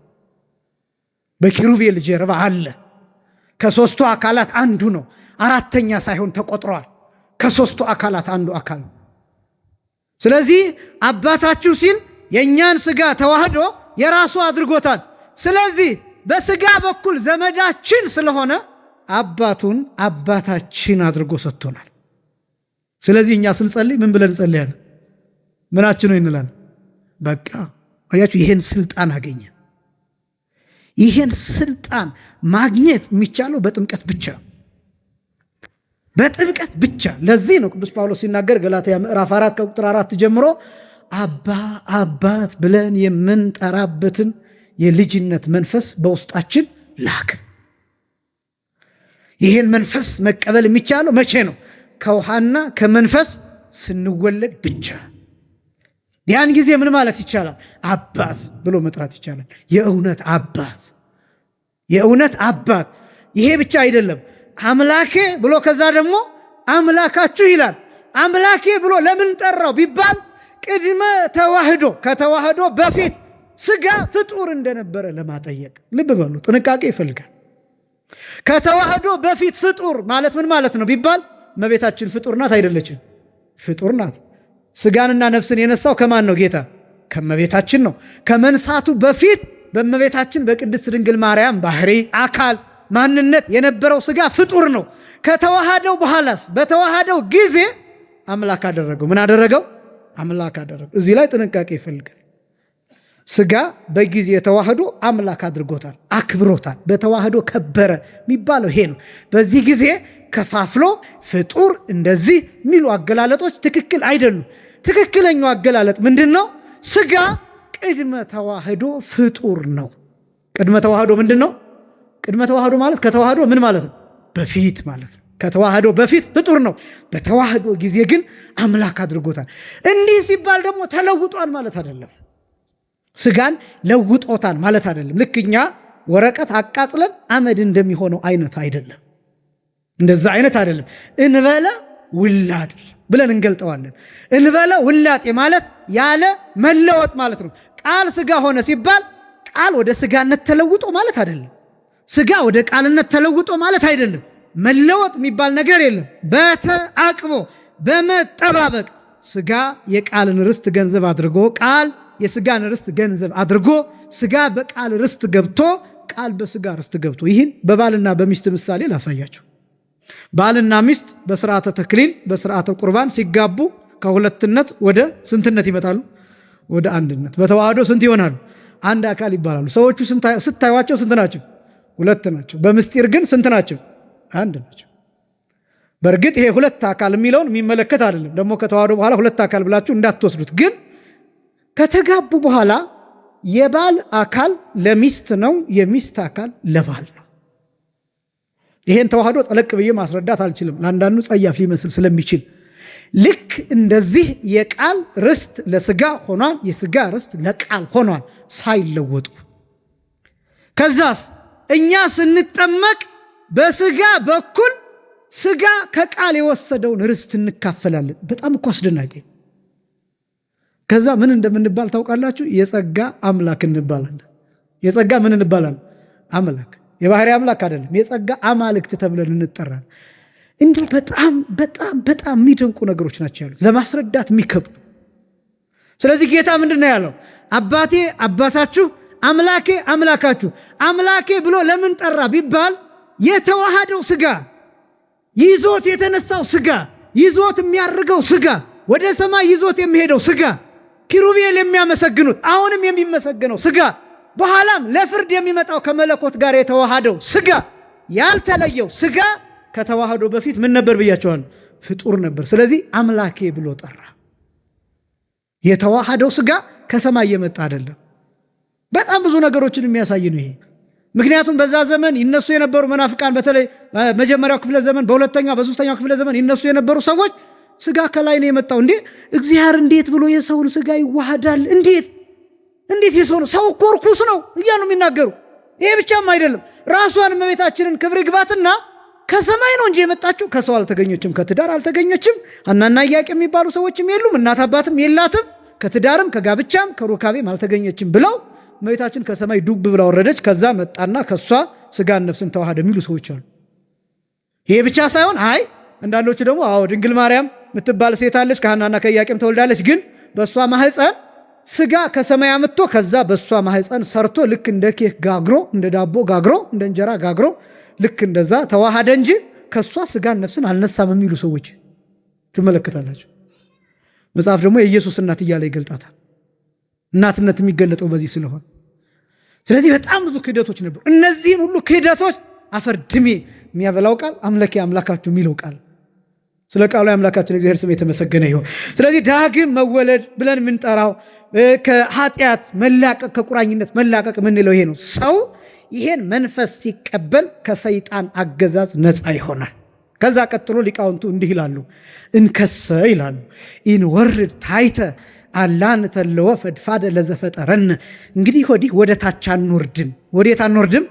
በኪሩቤል ጀርባ አለ። ከሶስቱ አካላት አንዱ ነው። አራተኛ ሳይሆን ተቆጥሯል። ከሶስቱ አካላት አንዱ አካል። ስለዚህ አባታችሁ ሲል የኛን ስጋ ተዋህዶ የራሱ አድርጎታል። ስለዚህ በስጋ በኩል ዘመዳችን ስለሆነ አባቱን አባታችን አድርጎ ሰጥቶናል። ስለዚህ እኛ ስንጸልይ ምን ብለን እንጸልያለን? ምናችን ነው እንላለን? በቃ አያችሁ፣ ይሄን ስልጣን አገኘ። ይሄን ስልጣን ማግኘት የሚቻለው በጥምቀት ብቻ፣ በጥምቀት ብቻ። ለዚህ ነው ቅዱስ ጳውሎስ ሲናገር ገላትያ ምዕራፍ 4 ከቁጥር 4 ጀምሮ አባ አባት ብለን የምንጠራበትን የልጅነት መንፈስ በውስጣችን ላክ። ይሄን መንፈስ መቀበል የሚቻለው መቼ ነው? ከውሃና ከመንፈስ ስንወለድ ብቻ። ያን ጊዜ ምን ማለት ይቻላል? አባት ብሎ መጥራት ይቻላል። የእውነት አባት፣ የእውነት አባት። ይሄ ብቻ አይደለም፣ አምላኬ ብሎ ከዛ ደግሞ አምላካችሁ ይላል። አምላኬ ብሎ ለምን ጠራው ቢባል ቅድመ ተዋህዶ ከተዋህዶ በፊት ስጋ ፍጡር እንደነበረ ለማጠየቅ። ልብ በሉ፣ ጥንቃቄ ይፈልጋል። ከተዋህዶ በፊት ፍጡር ማለት ምን ማለት ነው ቢባል እመቤታችን ፍጡር ናት አይደለችም? ፍጡር ናት። ስጋንና ነፍስን የነሳው ከማን ነው? ጌታ ከእመቤታችን ነው። ከመንሳቱ በፊት በእመቤታችን በቅድስት ድንግል ማርያም ባህሪ፣ አካል፣ ማንነት የነበረው ስጋ ፍጡር ነው። ከተዋሃደው በኋላስ በተዋሃደው ጊዜ አምላክ አደረገው። ምን አደረገው? አምላክ አደረገው። እዚህ ላይ ጥንቃቄ ይፈልጋል። ስጋ በጊዜ ተዋህዶ አምላክ አድርጎታል፣ አክብሮታል። በተዋህዶ ከበረ የሚባለው ይሄ ነው። በዚህ ጊዜ ከፋፍሎ ፍጡር እንደዚህ የሚሉ አገላለጦች ትክክል አይደሉም። ትክክለኛው አገላለጥ ምንድን ነው? ስጋ ቅድመ ተዋህዶ ፍጡር ነው። ቅድመ ተዋህዶ ምንድን ነው? ቅድመ ተዋህዶ ማለት ከተዋህዶ ምን ማለት ነው? በፊት ማለት ነው። ከተዋህዶ በፊት ፍጡር ነው። በተዋህዶ ጊዜ ግን አምላክ አድርጎታል። እንዲህ ሲባል ደግሞ ተለውጧል ማለት አይደለም። ስጋን ለውጦታል ማለት አይደለም። ልክ እኛ ወረቀት አቃጥለን አመድ እንደሚሆነው አይነት አይደለም። እንደዛ አይነት አይደለም። እንበለ ውላጤ ብለን እንገልጠዋለን። እንበለ ውላጤ ማለት ያለ መለወጥ ማለት ነው። ቃል ስጋ ሆነ ሲባል ቃል ወደ ስጋነት ተለውጦ ማለት አይደለም። ስጋ ወደ ቃልነት ተለውጦ ማለት አይደለም። መለወጥ የሚባል ነገር የለም። በተአቅቦ በመጠባበቅ ስጋ የቃልን ርስት ገንዘብ አድርጎ ቃል የስጋን ርስት ገንዘብ አድርጎ ስጋ በቃል ርስት ገብቶ ቃል በስጋ ርስት ገብቶ። ይህን በባልና በሚስት ምሳሌ ላሳያቸው። ባልና ሚስት በስርዓተ ተክሊል በስርዓተ ቁርባን ሲጋቡ ከሁለትነት ወደ ስንትነት ይመጣሉ? ወደ አንድነት። በተዋህዶ ስንት ይሆናሉ? አንድ አካል ይባላሉ። ሰዎቹ ስታዩዋቸው ስንት ናቸው? ሁለት ናቸው። በምስጢር ግን ስንት ናቸው? አንድ ናቸው። በእርግጥ ይሄ ሁለት አካል የሚለውን የሚመለከት አይደለም። ደግሞ ከተዋህዶ በኋላ ሁለት አካል ብላችሁ እንዳትወስዱት። ግን ከተጋቡ በኋላ የባል አካል ለሚስት ነው፣ የሚስት አካል ለባል ነው። ይሄን ተዋህዶ ጠለቅ ብዬ ማስረዳት አልችልም፣ ለአንዳንዱ ጸያፍ ሊመስል ስለሚችል። ልክ እንደዚህ የቃል ርስት ለስጋ ሆኗል፣ የስጋ ርስት ለቃል ሆኗል ሳይለወጡ። ከዛስ እኛ ስንጠመቅ በስጋ በኩል ስጋ ከቃል የወሰደውን ርስት እንካፈላለን። በጣም እኮ አስደናቂ። ከዛ ምን እንደምንባል ታውቃላችሁ? የጸጋ አምላክ እንባላለን። የጸጋ ምን እንባላለን? አምላክ። የባህሪ አምላክ አይደለም፣ የጸጋ አማልክት ተብለን እንጠራለን። እንዲሁ በጣም በጣም በጣም የሚደንቁ ነገሮች ናቸው ያሉት፣ ለማስረዳት የሚከብዱ። ስለዚህ ጌታ ምንድን ነው ያለው? አባቴ አባታችሁ፣ አምላኬ አምላካችሁ። አምላኬ ብሎ ለምን ጠራ ቢባል የተዋሃደው ስጋ ይዞት የተነሳው ስጋ ይዞት የሚያርገው ስጋ ወደ ሰማይ ይዞት የሚሄደው ስጋ ኪሩቤል የሚያመሰግኑት አሁንም የሚመሰግነው ስጋ በኋላም ለፍርድ የሚመጣው ከመለኮት ጋር የተዋሃደው ስጋ ያልተለየው ስጋ ከተዋህዶ በፊት ምን ነበር ብያቸዋል? ፍጡር ነበር። ስለዚህ አምላኬ ብሎ ጠራ። የተዋሃደው ስጋ ከሰማይ የመጣ አይደለም። በጣም ብዙ ነገሮችን የሚያሳይ ነው ይሄ። ምክንያቱም በዛ ዘመን ይነሱ የነበሩ መናፍቃን፣ በተለይ በመጀመሪያው ክፍለ ዘመን፣ በሁለተኛው በሶስተኛው ክፍለ ዘመን ይነሱ የነበሩ ሰዎች ስጋ ከላይ ነው የመጣው፣ እንዴ እግዚአብሔር እንዴት ብሎ የሰውን ስጋ ይዋሃዳል? እንዴት እንዴት የሰው ነው? ሰው እኮ ርኩስ ነው እያሉ የሚናገሩ። ይሄ ብቻም አይደለም፣ ራሷን እመቤታችንን ክብር ይግባትና ከሰማይ ነው እንጂ የመጣችው ከሰው አልተገኘችም፣ ከትዳር አልተገኘችም። ሐናና ኢያቄም የሚባሉ ሰዎችም የሉም፣ እናት አባትም የላትም፣ ከትዳርም ከጋብቻም ከሩካቤም አልተገኘችም ብለው እመቤታችን ከሰማይ ዱብ ብላ ወረደች። ከዛ መጣና ከሷ ስጋን ነፍስን ተዋሃደ የሚሉ ሰዎች አሉ። ይሄ ብቻ ሳይሆን አይ አንዳንዶቹ ደግሞ አዎ ድንግል ማርያም የምትባል ሴት አለች፣ ከሐናና ከኢያቄም ተወልዳለች፣ ግን በሷ ማህፀን ስጋ ከሰማይ አምጥቶ ከዛ በሷ ማህፀን ሰርቶ ልክ እንደ ኬክ ጋግሮ እንደ ዳቦ ጋግሮ እንደ እንጀራ ጋግሮ ልክ እንደዛ ተዋሃደ እንጂ ከሷ ስጋን ነፍስን አልነሳም የሚሉ ሰዎች ትመለከታላችሁ። መጽሐፍ ደግሞ የኢየሱስ እናት እያለ ይገልጣታል። እናትነት የሚገለጠው በዚህ ስለሆነ፣ ስለዚህ በጣም ብዙ ክህደቶች ነበሩ። እነዚህን ሁሉ ክህደቶች አፈር ድሜ የሚያበላው ቃል አምላኬ አምላካችሁ የሚለው ቃል፣ ስለ ቃሉ የአምላካችን እግዚአብሔር ስም የተመሰገነ ይሁን። ስለዚህ ዳግም መወለድ ብለን የምንጠራው ከኃጢአት መላቀቅ ከቁራኝነት መላቀቅ የምንለው ይሄ ነው። ሰው ይሄን መንፈስ ሲቀበል ከሰይጣን አገዛዝ ነፃ ይሆናል። ከዛ ቀጥሎ ሊቃውንቱ እንዲህ ይላሉ፣ እንከሰ ይላሉ ኢንወርድ ታይተ አላን ተለወ ፈድፋደ ለዘፈጠረን። እንግዲህ ወዲህ ወደ ታች አንወርድም። ወዴት አንወርድም?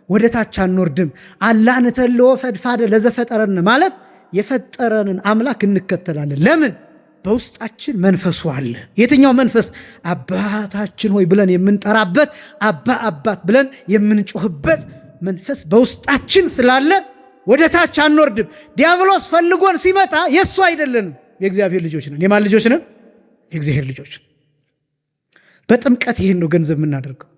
ወደ ታች አንወርድም። አላን ተለወ ፈድፋደ ለዘፈጠረን ማለት የፈጠረንን አምላክ እንከተላለን። ለምን? በውስጣችን መንፈሱ አለ። የትኛው መንፈስ? አባታችን ሆይ ብለን የምንጠራበት፣ አባ አባት ብለን የምንጮህበት መንፈስ በውስጣችን ስላለ ወደ ታች አንወርድም። ዲያብሎስ ፈልጎን ሲመጣ የእሱ አይደለንም፣ የእግዚአብሔር ልጆች ነን። የማን ልጆች ነን? የእግዚአብሔር ልጆች። በጥምቀት ይህን ነው ገንዘብ የምናደርገው።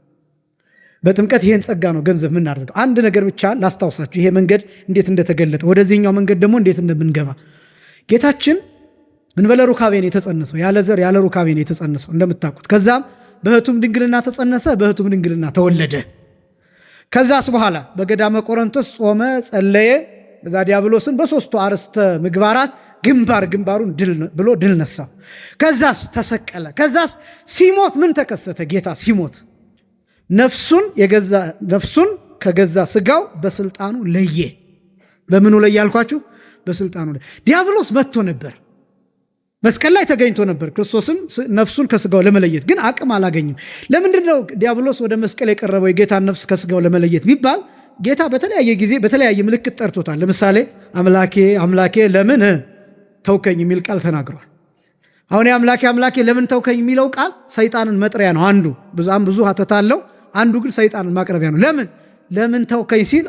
በጥምቀት ይህን ጸጋ ነው ገንዘብ የምናደርገው። አንድ ነገር ብቻ ላስታውሳችሁ፣ ይሄ መንገድ እንዴት እንደተገለጠ፣ ወደዚህኛው መንገድ ደግሞ እንዴት እንደምንገባ። ጌታችን እንበለ ሩካቤን የተጸነሰው ያለ ዘር ያለ ሩካቤን የተጸነሰው እንደምታውቁት። ከዛም በሕቱም ድንግልና ተጸነሰ፣ በሕቱም ድንግልና ተወለደ። ከዛስ በኋላ በገዳመ ቆሮንቶስ ጾመ፣ ጸለየ። እዛ ዲያብሎስን በሶስቱ አርዕስተ ምግባራት ግንባሩን ብሎ ድል ነሳው። ከዛስ ተሰቀለ። ከዛስ ሲሞት ምን ተከሰተ? ጌታ ሲሞት ነፍሱን ከገዛ ስጋው በስልጣኑ ለየ። በምኑ ላይ ያልኳችሁ? በስልጣኑ ላይ። ዲያብሎስ መጥቶ ነበር፣ መስቀል ላይ ተገኝቶ ነበር። ክርስቶስም ነፍሱን ከስጋው ለመለየት ግን አቅም አላገኝም። ለምንድነው ዲያብሎስ ወደ መስቀል የቀረበው የጌታን ነፍስ ከስጋው ለመለየት ቢባል? ጌታ በተለያየ ጊዜ በተለያየ ምልክት ጠርቶታል። ለምሳሌ አምላኬ አምላኬ ለምን ተውከኝ የሚል ቃል ተናግሯል። አሁን አምላኬ አምላኬ ለምን ተውከኝ የሚለው ቃል ሰይጣንን መጥሪያ ነው። አንዱ ብዙ ሀተታ አለው፣ አንዱ ግን ሰይጣንን ማቅረቢያ ነው። ለምን ተውከኝ ሲል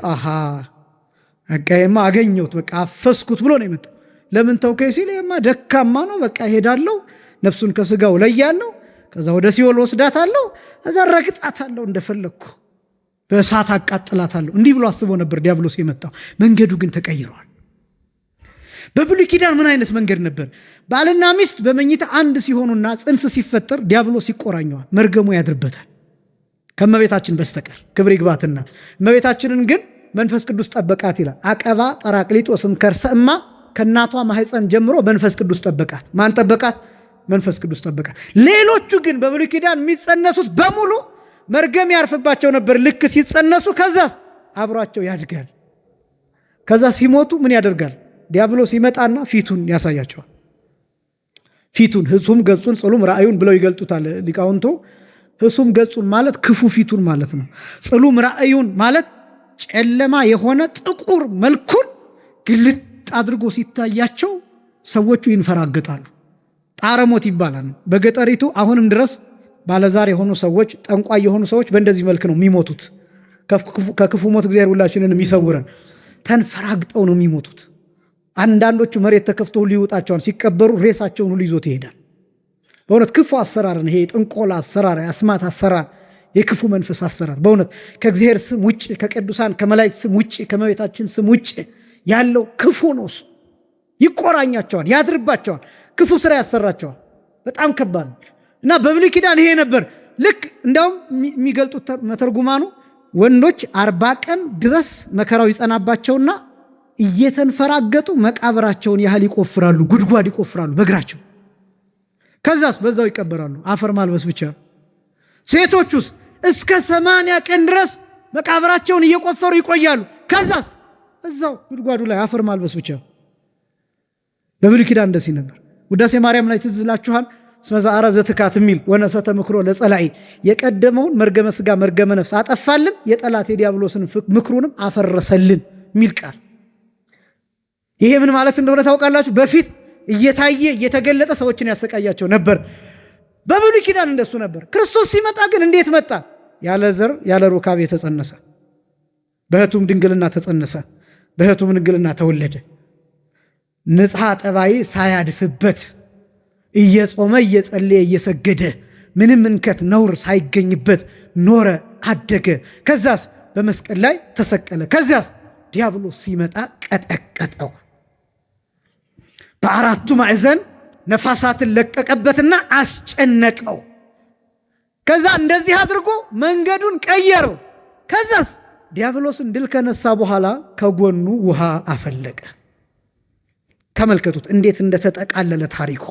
በቃ አገኘሁት፣ በቃ አፈስኩት ብሎ ነው የመጣው። ለምን ተውከኝ ሲል ደካማ ነው፣ በቃ ሄዳለሁ፣ ነፍሱን ከስጋው ለያለሁ፣ ከዛ ወደ ሲኦል ወስዳታለሁ፣ እዛ ረግጣታለሁ፣ እንደፈለግኩ በእሳት አቃጥላታለሁ። እንዲህ ብሎ አስቦ ነበር ዲያብሎስ የመጣው። መንገዱ ግን ተቀይሯል። በብሉይ ኪዳን ምን አይነት መንገድ ነበር? ባልና ሚስት በመኝታ አንድ ሲሆኑና ጽንስ ሲፈጠር ዲያብሎስ ይቆራኘዋል፣ መርገሙ ያድርበታል ከእመቤታችን በስተቀር ክብር ይግባትና። እመቤታችንን ግን መንፈስ ቅዱስ ጠበቃት ይላል። አቀባ ጰራቅሊጦስም ከርሰ እማ፣ ከእናቷ ማህፀን ጀምሮ መንፈስ ቅዱስ ጠበቃት። ማን ጠበቃት? መንፈስ ቅዱስ ጠበቃት። ሌሎቹ ግን በብሉይ ኪዳን የሚጸነሱት በሙሉ መርገም ያርፍባቸው ነበር ልክ ሲጸነሱ። ከዛስ አብሯቸው ያድጋል። ከዛ ሲሞቱ ምን ያደርጋል? ዲያብሎስ ይመጣና ፊቱን ያሳያቸዋል። ፊቱን ህሱም ገጹን ጽሉም ራእዩን ብለው ይገልጡታል ሊቃውንቱ። ህሱም ገጹን ማለት ክፉ ፊቱን ማለት ነው። ጽሉም ራእዩን ማለት ጨለማ የሆነ ጥቁር መልኩን ግልጥ አድርጎ ሲታያቸው ሰዎቹ ይንፈራገጣሉ። ጣረሞት ይባላል በገጠሪቱ። አሁንም ድረስ ባለዛር የሆኑ ሰዎች፣ ጠንቋይ የሆኑ ሰዎች በእንደዚህ መልክ ነው የሚሞቱት። ከክፉ ሞት እግዚአብሔር ሁላችንን የሚሰውረን። ተንፈራግጠው ነው የሚሞቱት። አንዳንዶቹ መሬት ተከፍቶ ሁሉ ይውጣቸዋል። ሲቀበሩ ሬሳቸውን ሁሉ ይዞት ይሄዳል። በእውነት ክፉ አሰራር ነው ይሄ። የጥንቆላ አሰራር፣ የአስማት አሰራር፣ የክፉ መንፈስ አሰራር በእውነት ከእግዚአብሔር ስም ውጭ፣ ከቅዱሳን ከመላእክት ስም ውጭ፣ ከመቤታችን ስም ውጭ ያለው ክፉ ነው። እሱ ይቆራኛቸዋል፣ ያድርባቸዋል፣ ክፉ ስራ ያሰራቸዋል። በጣም ከባድ ነው እና በብሉይ ኪዳን ይሄ ነበር። ልክ እንዳውም የሚገልጡት መተርጉማኑ ወንዶች 40 ቀን ድረስ መከራው ይጸናባቸውና እየተንፈራገጡ መቃብራቸውን ያህል ይቆፍራሉ፣ ጉድጓድ ይቆፍራሉ በእግራቸው። ከዛስ በዛው ይቀበራሉ፣ አፈር ማልበስ ብቻ። ሴቶቹስ እስከ 80 ቀን ድረስ መቃብራቸውን እየቆፈሩ ይቆያሉ። ከዛስ እዛው ጉድጓዱ ላይ አፈር ማልበስ ብቻ። በብሉይ ኪዳን እንደዚህ ነበር። ውዳሴ ማርያም ላይ ትዝ ይላችኋል። ስመዛራ ዘትካት የሚል ወነሰተ ምክሮ ለጸላኢ የቀደመውን መርገመ ሥጋ መርገመ ነፍስ አጠፋልን፣ የጠላት የዲያብሎስን ምክሩንም አፈረሰልን የሚል ቃል። ይሄ ምን ማለት እንደሆነ ታውቃላችሁ? በፊት እየታየ እየተገለጠ ሰዎችን ያሰቃያቸው ነበር። በብሉይ ኪዳን እንደሱ ነበር። ክርስቶስ ሲመጣ ግን እንዴት መጣ? ያለ ዘር ያለ ሩካቤ ተጸነሰ፣ በእህቱም ድንግልና ተጸነሰ፣ በእህቱም ድንግልና ተወለደ። ንጽሐ ጠባይ ሳያድፍበት እየጾመ እየጸለየ እየሰገደ ምንም እንከት ነውር ሳይገኝበት ኖረ፣ አደገ። ከዛስ በመስቀል ላይ ተሰቀለ። ከዛስ ዲያብሎስ ሲመጣ ቀጠቀጠው። በአራቱ ማዕዘን ነፋሳትን ለቀቀበትና አስጨነቀው። ከዛ እንደዚህ አድርጎ መንገዱን ቀየረው። ከዛስ ዲያብሎስን ድል ከነሳ በኋላ ከጎኑ ውሃ አፈለቀ። ተመልከቱት እንዴት እንደተጠቃለለ ታሪኩ።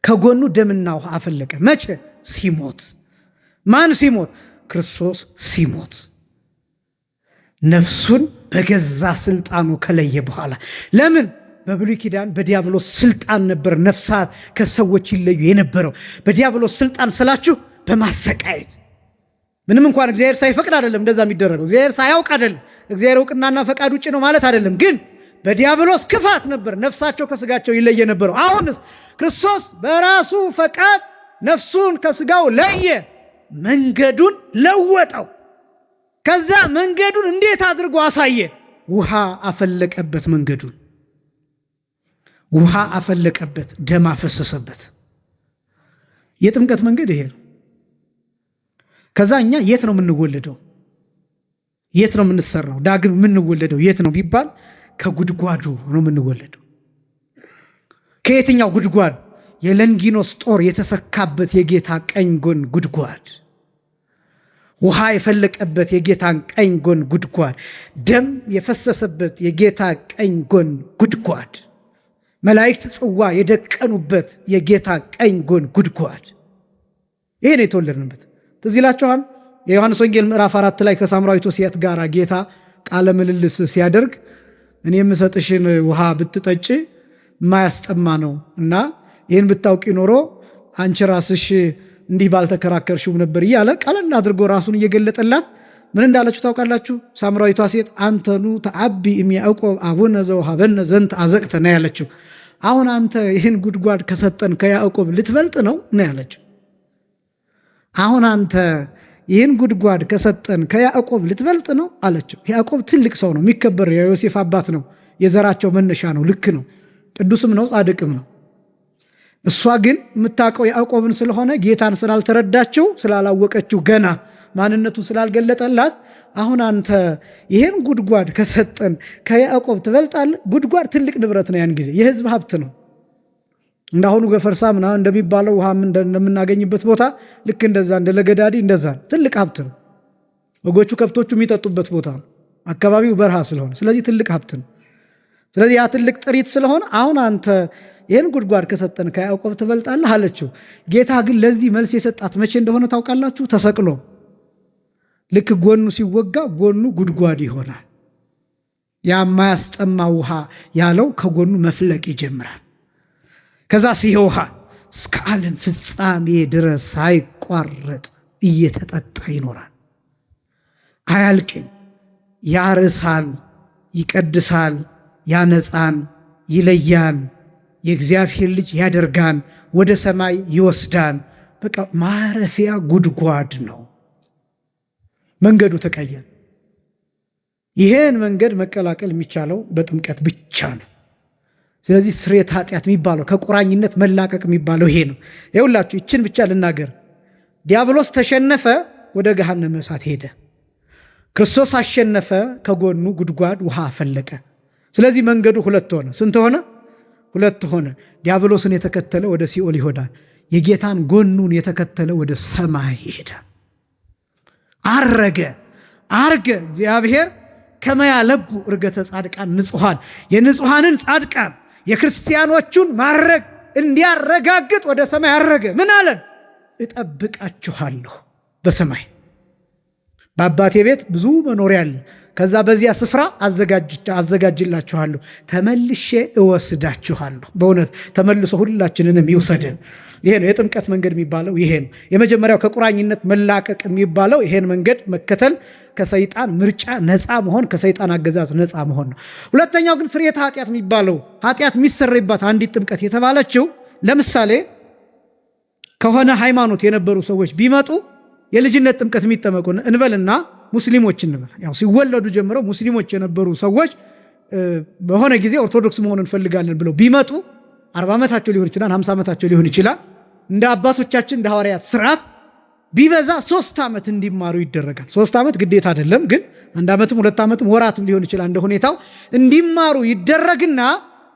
ከጎኑ ደምና ውሃ አፈለቀ። መቼ? ሲሞት። ማን ሲሞት? ክርስቶስ ሲሞት። ነፍሱን በገዛ ስልጣኑ ከለየ በኋላ። ለምን? በብሉይ ኪዳን በዲያብሎስ ስልጣን ነበር ነፍሳት ከሰዎች ይለዩ የነበረው። በዲያብሎስ ስልጣን ስላችሁ በማሰቃየት ምንም እንኳን እግዚአብሔር ሳይፈቅድ አይደለም እንደዛ የሚደረገው፣ እግዚአብሔር ሳያውቅ አይደለም፣ እግዚአብሔር እውቅናና ፈቃድ ውጭ ነው ማለት አይደለም። ግን በዲያብሎስ ክፋት ነበር ነፍሳቸው ከስጋቸው ይለየ ነበረው። አሁንስ ክርስቶስ በራሱ ፈቃድ ነፍሱን ከስጋው ለየ፣ መንገዱን ለወጠው። ከዛ መንገዱን እንዴት አድርጎ አሳየ? ውሃ አፈለቀበት። መንገዱን ውሃ አፈለቀበት፣ ደም አፈሰሰበት። የጥምቀት መንገድ ይሄ ነው። ከዛ እኛ የት ነው የምንወለደው? የት ነው የምንሰራው? ዳግም የምንወለደው የት ነው ቢባል ከጉድጓዱ ነው የምንወለደው። ከየትኛው ጉድጓድ? የለንጊኖስ ጦር የተሰካበት የጌታ ቀኝ ጎን ጉድጓድ፣ ውሃ የፈለቀበት የጌታን ቀኝ ጎን ጉድጓድ፣ ደም የፈሰሰበት የጌታ ቀኝ ጎን ጉድጓድ፣ መላእክት ጽዋ የደቀኑበት የጌታ ቀኝ ጎን ጉድጓድ። ይሄ ነው የተወለድንበት። ትዝ ይላችኋል የዮሐንስ ወንጌል ምዕራፍ 4 ላይ ከሳምራዊቱ ሴት ጋር ጌታ ቃለ ምልልስ ሲያደርግ እኔ የምሰጥሽን ውሃ ብትጠጪ የማያስጠማ ነው እና ይህን ብታውቂ ኖሮ አንቺ ራስሽ እንዲህ ባልተከራከርሽም ነበር እያለ ቃልና አድርጎ ራሱን እየገለጠላት ምን እንዳለችው ታውቃላችሁ? ሳምራዊቷ ሴት አንተኑ ተአቢ እሚያዕቆብ አቡነ ዘወሀበነ ዘንተ አዘቅተ ነው ያለችው። አሁን አንተ ይህን ጉድጓድ ከሰጠን ከያዕቆብ ልትበልጥ ነው ያለችው። አሁን አንተ ይህን ጉድጓድ ከሰጠን ከያዕቆብ ልትበልጥ ነው አለችው። ያዕቆብ ትልቅ ሰው ነው፣ የሚከበር የዮሴፍ አባት ነው፣ የዘራቸው መነሻ ነው፣ ልክ ነው፣ ቅዱስም ነው፣ ጻድቅም ነው። እሷ ግን የምታውቀው ያዕቆብን ስለሆነ ጌታን ስላልተረዳችው ስላላወቀችው ገና ማንነቱን ስላልገለጠላት አሁን አንተ ይህን ጉድጓድ ከሰጠን ከያዕቆብ ትበልጣለህ። ጉድጓድ ትልቅ ንብረት ነው፣ ያን ጊዜ የህዝብ ሀብት ነው። እንዳሁኑ ገፈርሳ ምናምን እንደሚባለው ውሃም እንደምናገኝበት ቦታ ልክ እንደዛ እንደ ለገዳዲ እንደዛ ትልቅ ሀብት ነው። ወጎቹ ከብቶቹ የሚጠጡበት ቦታ ነው። አካባቢው በረሃ ስለሆነ ስለዚህ ትልቅ ሀብት ነው። ስለዚህ ያ ትልቅ ጥሪት ስለሆነ አሁን አንተ ይህን ጉድጓድ ከሰጠን ከያዕቆብ ትበልጣለህ አለችው። ጌታ ግን ለዚህ መልስ የሰጣት መቼ እንደሆነ ታውቃላችሁ? ተሰቅሎ ልክ ጎኑ ሲወጋ ጎኑ ጉድጓድ ይሆናል። ያ የማያስጠማ ውሃ ያለው ከጎኑ መፍለቅ ይጀምራል። ከዛ ይሄ ውሃ እስከ ዓለም ፍጻሜ ድረስ ሳይቋረጥ እየተጠጣ ይኖራል። አያልቅም። ያርሳል፣ ይቀድሳል፣ ያነጻን፣ ይለያን፣ የእግዚአብሔር ልጅ ያደርጋን፣ ወደ ሰማይ ይወስዳን። በቃ ማረፊያ ጉድጓድ ነው። መንገዱ ተቀየረ። ይሄን መንገድ መቀላቀል የሚቻለው በጥምቀት ብቻ ነው። ስለዚህ ስርየተ ኃጢአት የሚባለው ከቁራኝነት መላቀቅ የሚባለው ይሄ ነው። ይኸውላችሁ ይችን ብቻ ልናገር። ዲያብሎስ ተሸነፈ፣ ወደ ገሃነመ እሳት ሄደ። ክርስቶስ አሸነፈ፣ ከጎኑ ጉድጓድ ውሃ ፈለቀ። ስለዚህ መንገዱ ሁለት ሆነ። ስንት ሆነ? ሁለት ሆነ። ዲያብሎስን የተከተለ ወደ ሲኦል ይሆናል። የጌታን ጎኑን የተከተለ ወደ ሰማይ ይሄዳል። አርገ እግዚአብሔር ከመያለቡ እርገተ ጻድቃን ንጹሐን፣ የንጹሐንን ጻድቃን የክርስቲያኖቹን ማረግ እንዲያረጋግጥ ወደ ሰማይ አረገ። ምን አለን? እጠብቃችኋለሁ በሰማይ በአባቴ ቤት ብዙ መኖሪያ አለ፣ ከዛ በዚያ ስፍራ አዘጋጅላችኋለሁ፣ ተመልሼ እወስዳችኋለሁ። በእውነት ተመልሶ ሁላችንንም ይውሰድን። ይሄ ነው የጥምቀት መንገድ የሚባለው። ይሄ ነው የመጀመሪያው ከቁራኝነት መላቀቅ የሚባለው። ይሄን መንገድ መከተል ከሰይጣን ምርጫ ነፃ መሆን፣ ከሰይጣን አገዛዝ ነፃ መሆን ነው። ሁለተኛው ግን ስርየተ ኃጢአት የሚባለው ኃጢአት የሚሰረይባት አንዲት ጥምቀት የተባለችው ለምሳሌ ከሆነ ሃይማኖት የነበሩ ሰዎች ቢመጡ የልጅነት ጥምቀት የሚጠመቁ እንበልና ሙስሊሞች እንበል፣ ያው ሲወለዱ ጀምረው ሙስሊሞች የነበሩ ሰዎች በሆነ ጊዜ ኦርቶዶክስ መሆን እንፈልጋለን ብለው ቢመጡ 40 ዓመታቸው ሊሆን ይችላል፣ 50 ዓመታቸው ሊሆን ይችላል። እንደ አባቶቻችን እንደ ሐዋርያት ስርዓት ቢበዛ 3 ዓመት እንዲማሩ ይደረጋል። 3 ዓመት ግዴታ አይደለም፣ ግን 1 ዓመትም 2 ዓመትም ወራትም ሊሆን ይችላል እንደ ሁኔታው እንዲማሩ ይደረግና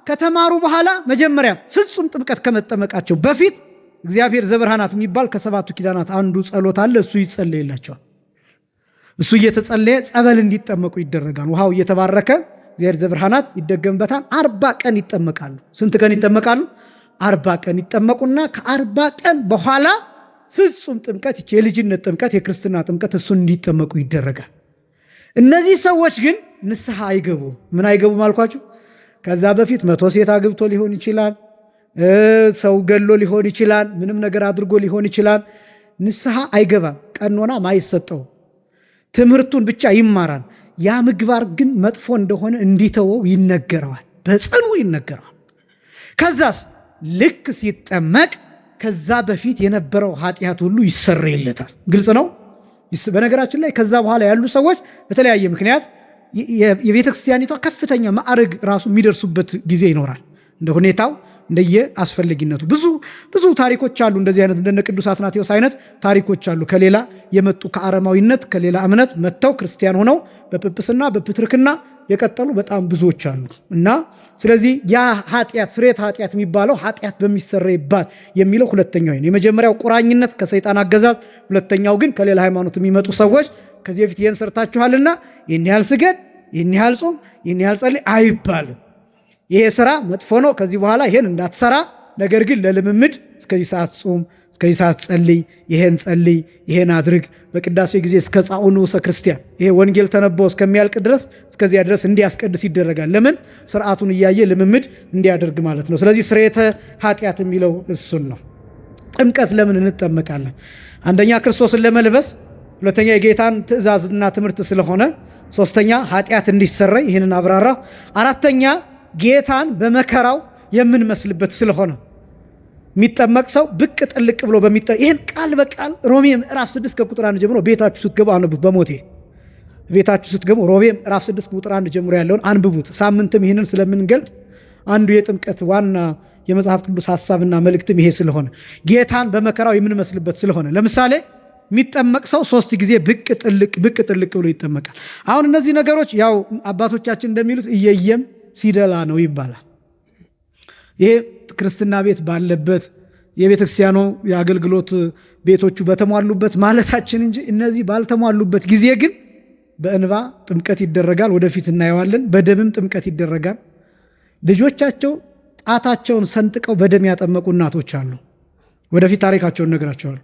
ከተማሩ በኋላ መጀመሪያ ፍጹም ጥምቀት ከመጠመቃቸው በፊት እግዚአብሔር ዘብርሃናት የሚባል ከ7ቱ ኪዳናት አንዱ ጸሎት አለ። እሱ ይጸለይላቸዋል። እሱ እየተጸለየ ጸበል እንዲጠመቁ ይደረጋል። ውሃው እየተባረከ እግዚአብሔር ዘብርሃናት ይደገምበታል። 40 ቀን ይጠመቃሉ። ስንት ቀን ይጠመቃሉ? 40 ቀን ይጠመቁና ከ40 ቀን በኋላ ፍጹም ጥምቀት፣ የልጅነት ጥምቀት፣ የክርስትና ጥምቀት እሱን እንዲጠመቁ ይደረጋል። እነዚህ ሰዎች ግን ንስሐ አይገቡም። ምን አይገቡም አልኳችሁ? ከዛ በፊት 100 ሴት አግብቶ ሊሆን ይችላል፣ ሰው ገሎ ሊሆን ይችላል፣ ምንም ነገር አድርጎ ሊሆን ይችላል። ንስሐ አይገባም። ቀኖና ማይሰጠው ትምህርቱን ብቻ ይማራል። ያ ምግባር ግን መጥፎ እንደሆነ እንዲተወው ይነገረዋል፣ በጽኑ ይነገረዋል። ከዛስ ልክ ሲጠመቅ ከዛ በፊት የነበረው ኃጢአት ሁሉ ይሰረይለታል። ግልጽ ነው። በነገራችን ላይ ከዛ በኋላ ያሉ ሰዎች በተለያየ ምክንያት የቤተ ክርስቲያኒቷ ከፍተኛ ማዕረግ ራሱ የሚደርሱበት ጊዜ ይኖራል። እንደ ሁኔታው እንደየ አስፈላጊነቱ ብዙ ታሪኮች አሉ። እንደዚህ አይነት እንደነ ቅዱስ አትናቴዎስ አይነት ታሪኮች አሉ። ከሌላ የመጡ ከአረማዊነት ከሌላ እምነት መጥተው ክርስቲያን ሆነው በጵጵስና በፕትርክና የቀጠሉ በጣም ብዙዎች አሉ። እና ስለዚህ ያ ኃጢአት ስርየተ ኃጢአት የሚባለው ኃጢአት በሚሰረይባት የሚለው ሁለተኛው ነው። የመጀመሪያው ቁራኝነት ከሰይጣን አገዛዝ፣ ሁለተኛው ግን ከሌላ ሃይማኖት የሚመጡ ሰዎች ከዚህ በፊት ይህን ሰርታችኋልና ይህን ያህል ስገድ፣ ይህን ያህል ጾም፣ ይህን ያህል ጸልይ አይባልም። ይሄ ስራ መጥፎ ነው፣ ከዚህ በኋላ ይሄን እንዳትሰራ፣ ነገር ግን ለልምምድ እስከዚህ ሰዓት ጾም፣ እስከዚህ ሰዓት ጸልይ፣ ይሄን ጸልይ፣ ይሄን አድርግ። በቅዳሴ ጊዜ እስከ ጻኡ ንዑሰ ክርስቲያን ይሄ ወንጌል ተነበው እስከሚያልቅ ድረስ እስከዚያ ድረስ እንዲያስቀድስ ይደረጋል። ለምን? ስርዓቱን እያየ ልምምድ እንዲያደርግ ማለት ነው። ስለዚህ ስርየተ ኃጢአት የሚለው እሱን ነው። ጥምቀት ለምን እንጠመቃለን? አንደኛ ክርስቶስን ለመልበስ፣ ሁለተኛ የጌታን ትእዛዝና ትምህርት ስለሆነ፣ ሶስተኛ ኃጢአት እንዲሰረይ፣ ይህንን አብራራሁ። አራተኛ ጌታን በመከራው የምንመስልበት ስለሆነ የሚጠመቅ ሰው ብቅ ጥልቅ ብሎ ይህን ቃል በቃል ሮሜ ምዕራፍ 6 ከቁጥር 1 ጀምሮ ቤታችሁ ስትገቡ አንብቡት። በሞቴ ቤታችሁ ስትገቡ ሮሜ ምዕራፍ 6 ከቁጥር 1 ጀምሮ ያለውን አንብቡት። ሳምንትም ይህንን ስለምንገልጽ አንዱ የጥምቀት ዋና የመጽሐፍ ቅዱስ ሐሳብና መልእክትም ይሄ ስለሆነ ጌታን በመከራው የምንመስልበት ስለሆነ፣ ለምሳሌ የሚጠመቅ ሰው 3 ጊዜ ብቅ ጥልቅ ብሎ ይጠመቃል። አሁን እነዚህ ነገሮች ያው አባቶቻችን እንደሚሉት እየየም ሲደላ ነው ይባላል። ይሄ ክርስትና ቤት ባለበት የቤተክርስቲያኑ የአገልግሎት ቤቶቹ በተሟሉበት ማለታችን እንጂ እነዚህ ባልተሟሉበት ጊዜ ግን በእንባ ጥምቀት ይደረጋል። ወደፊት እናየዋለን። በደምም ጥምቀት ይደረጋል። ልጆቻቸው ጣታቸውን ሰንጥቀው በደም ያጠመቁ እናቶች አሉ። ወደፊት ታሪካቸውን ነግራቸዋል።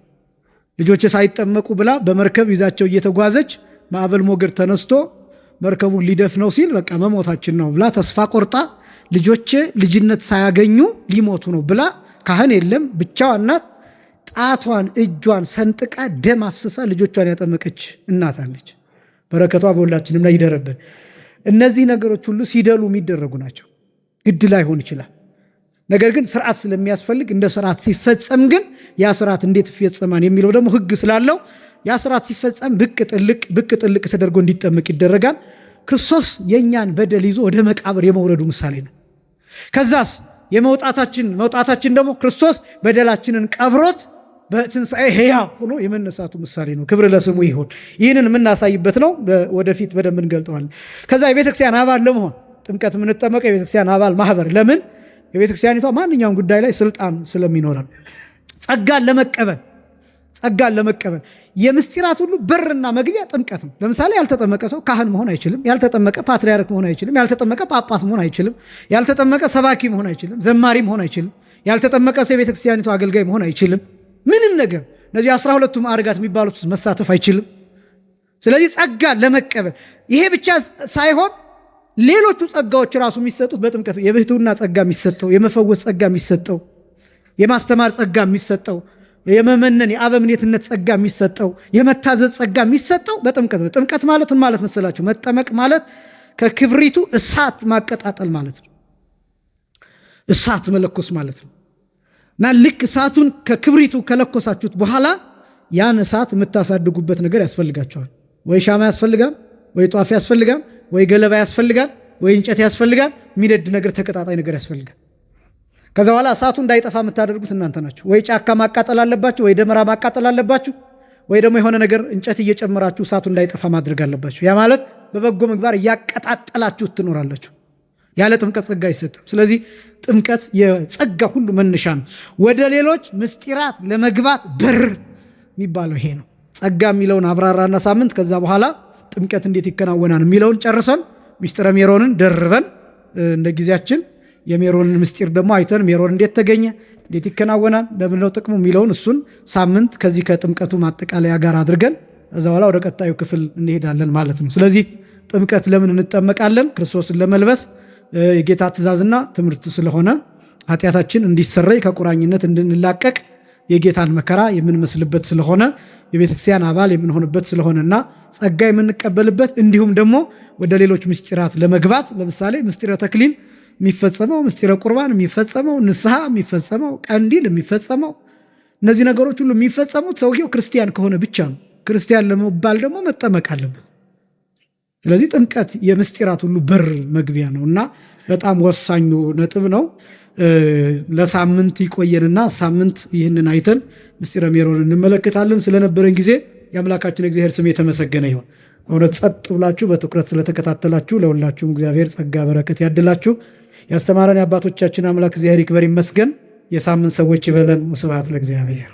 ልጆች ሳይጠመቁ ብላ በመርከብ ይዛቸው እየተጓዘች ማዕበል ሞገድ ተነስቶ መርከቡን ሊደፍነው ሲል በቃ መሞታችን ነው ብላ ተስፋ ቆርጣ ልጆቼ ልጅነት ሳያገኙ ሊሞቱ ነው ብላ ካህን የለም ብቻዋን ናት ጣቷን እጇን ሰንጥቃ ደም አፍስሳ ልጆቿን ያጠመቀች እናት አለች። በረከቷ በሁላችንም ላይ ይደረብን። እነዚህ ነገሮች ሁሉ ሲደሉ የሚደረጉ ናቸው። ግድ ላይሆን ይችላል። ነገር ግን ስርዓት ስለሚያስፈልግ እንደ ስርዓት ሲፈጸም ግን ያ ስርዓት እንዴት ይፈጸማል የሚለው ደግሞ ሕግ ስላለው ያ ስርዓት ሲፈጸም ብቅ ጥልቅ ተደርጎ እንዲጠመቅ ይደረጋል። ክርስቶስ የእኛን በደል ይዞ ወደ መቃብር የመውረዱ ምሳሌ ነው። ከዛስ መውጣታችን ደግሞ ክርስቶስ በደላችንን ቀብሮት በትንሣኤ ሕያው ሆኖ የመነሳቱ ምሳሌ ነው። ክብር ለስሙ ይሁን። ይህንን የምናሳይበት ነው። ወደፊት በደንብ እንገልጠዋለን። ከዛ የቤተክርስቲያን አባል ለመሆን ጥምቀት የምንጠመቀው የቤተክርስቲያን አባል ማህበር ለምን? የቤተክርስቲያኒቷ ማንኛውም ጉዳይ ላይ ስልጣን ስለሚኖረን ጸጋን ለመቀበል የምስጢራት ሁሉ በርና መግቢያ ጥምቀት ነው። ለምሳሌ ያልተጠመቀ ሰው ካህን መሆን አይችልም። ያልተጠመቀ ፓትርያርክ መሆን አይችልም። ያልተጠመቀ ጳጳስ መሆን አይችልም። ያልተጠመቀ ሰባኪ መሆን አይችልም። ዘማሪ መሆን አይችልም። ያልተጠመቀ ሰው የቤተክርስቲያኒቷ አገልጋይ መሆን አይችልም። ምንም ነገር እነዚህ 12ቱ ማዕርጋት የሚባሉት መሳተፍ አይችልም። ስለዚህ ጸጋ ለመቀበል ይሄ ብቻ ሳይሆን ሌሎቹ ጸጋዎች ራሱ የሚሰጡት በጥምቀት የብሕትውና ጸጋ የሚሰጠው፣ የመፈወስ ጸጋ የሚሰጠው፣ የማስተማር ጸጋ የሚሰጠው፣ የመመነን የአበምኔትነት ጸጋ የሚሰጠው፣ የመታዘዝ ጸጋ የሚሰጠው በጥምቀት ነው። ጥምቀት ማለት ምን ማለት መሰላችሁ? መጠመቅ ማለት ከክብሪቱ እሳት ማቀጣጠል ማለት ነው። እሳት መለኮስ ማለት ነው። እና ልክ እሳቱን ከክብሪቱ ከለኮሳችሁት በኋላ ያን እሳት የምታሳድጉበት ነገር ያስፈልጋቸዋል። ወይ ሻማ ያስፈልጋል፣ ወይ ጧፍ ያስፈልጋል፣ ወይ ገለባ ያስፈልጋል፣ ወይ እንጨት ያስፈልጋል፣ የሚነድ ነገር ተቀጣጣይ ነገር ያስፈልጋል። ከዛ በኋላ እሳቱ እንዳይጠፋ የምታደርጉት እናንተ ናችሁ። ወይ ጫካ ማቃጠል አለባችሁ፣ ወይ ደመራ ማቃጠል አለባችሁ፣ ወይ ደግሞ የሆነ ነገር እንጨት እየጨመራችሁ እሳቱ እንዳይጠፋ ማድረግ አለባችሁ። ያ ማለት በበጎ ምግባር እያቀጣጠላችሁ ትኖራላችሁ። ያለ ጥምቀት ጸጋ አይሰጥም። ስለዚህ ጥምቀት የጸጋ ሁሉ መነሻ ነው። ወደ ሌሎች ምስጢራት ለመግባት በር የሚባለው ይሄ ነው። ጸጋ የሚለውን አብራራና ሳምንት ከዛ በኋላ ጥምቀት እንዴት ይከናወናል የሚለውን ጨርሰን ምስጢረ ሜሮንን ደርበን እንደ ጊዜያችን የሜሮንን ምስጢር ደግሞ አይተን ሜሮን እንዴት ተገኘ፣ እንዴት ይከናወናል፣ ለምንድነው ጥቅሙ የሚለውን እሱን ሳምንት ከዚህ ከጥምቀቱ ማጠቃለያ ጋር አድርገን ከዛ በኋላ ወደ ቀጣዩ ክፍል እንሄዳለን ማለት ነው። ስለዚህ ጥምቀት ለምን እንጠመቃለን? ክርስቶስን ለመልበስ የጌታ ትእዛዝና ትምህርት ስለሆነ ኃጢአታችን እንዲሰረይ ከቁራኝነት እንድንላቀቅ የጌታን መከራ የምንመስልበት ስለሆነ የቤተክርስቲያን አባል የምንሆንበት ስለሆነና ጸጋ የምንቀበልበት እንዲሁም ደግሞ ወደ ሌሎች ምስጢራት ለመግባት ለምሳሌ ምስጢረ ተክሊል የሚፈጸመው፣ ምስጢረ ቁርባን የሚፈጸመው፣ ንስሐ የሚፈጸመው፣ ቀንዲል የሚፈጸመው፣ እነዚህ ነገሮች ሁሉ የሚፈጸሙት ሰውየው ክርስቲያን ከሆነ ብቻ ነው። ክርስቲያን ለመባል ደግሞ መጠመቅ አለበት። ስለዚህ ጥምቀት የምስጢራት ሁሉ በር መግቢያ ነው እና በጣም ወሳኙ ነጥብ ነው። ለሳምንት ይቆየንና ሳምንት ይህንን አይተን ምስጢረ ሜሮን እንመለከታለን። ስለነበረን ጊዜ የአምላካችን እግዚአብሔር ስም የተመሰገነ ይሁን። እውነት ጸጥ ብላችሁ በትኩረት ስለተከታተላችሁ ለሁላችሁም እግዚአብሔር ጸጋ በረከት ያድላችሁ። ያስተማረን የአባቶቻችን አምላክ እግዚአብሔር ይክበር ይመስገን። የሳምንት ሰዎች ይበለን። ስብሐት ለእግዚአብሔር።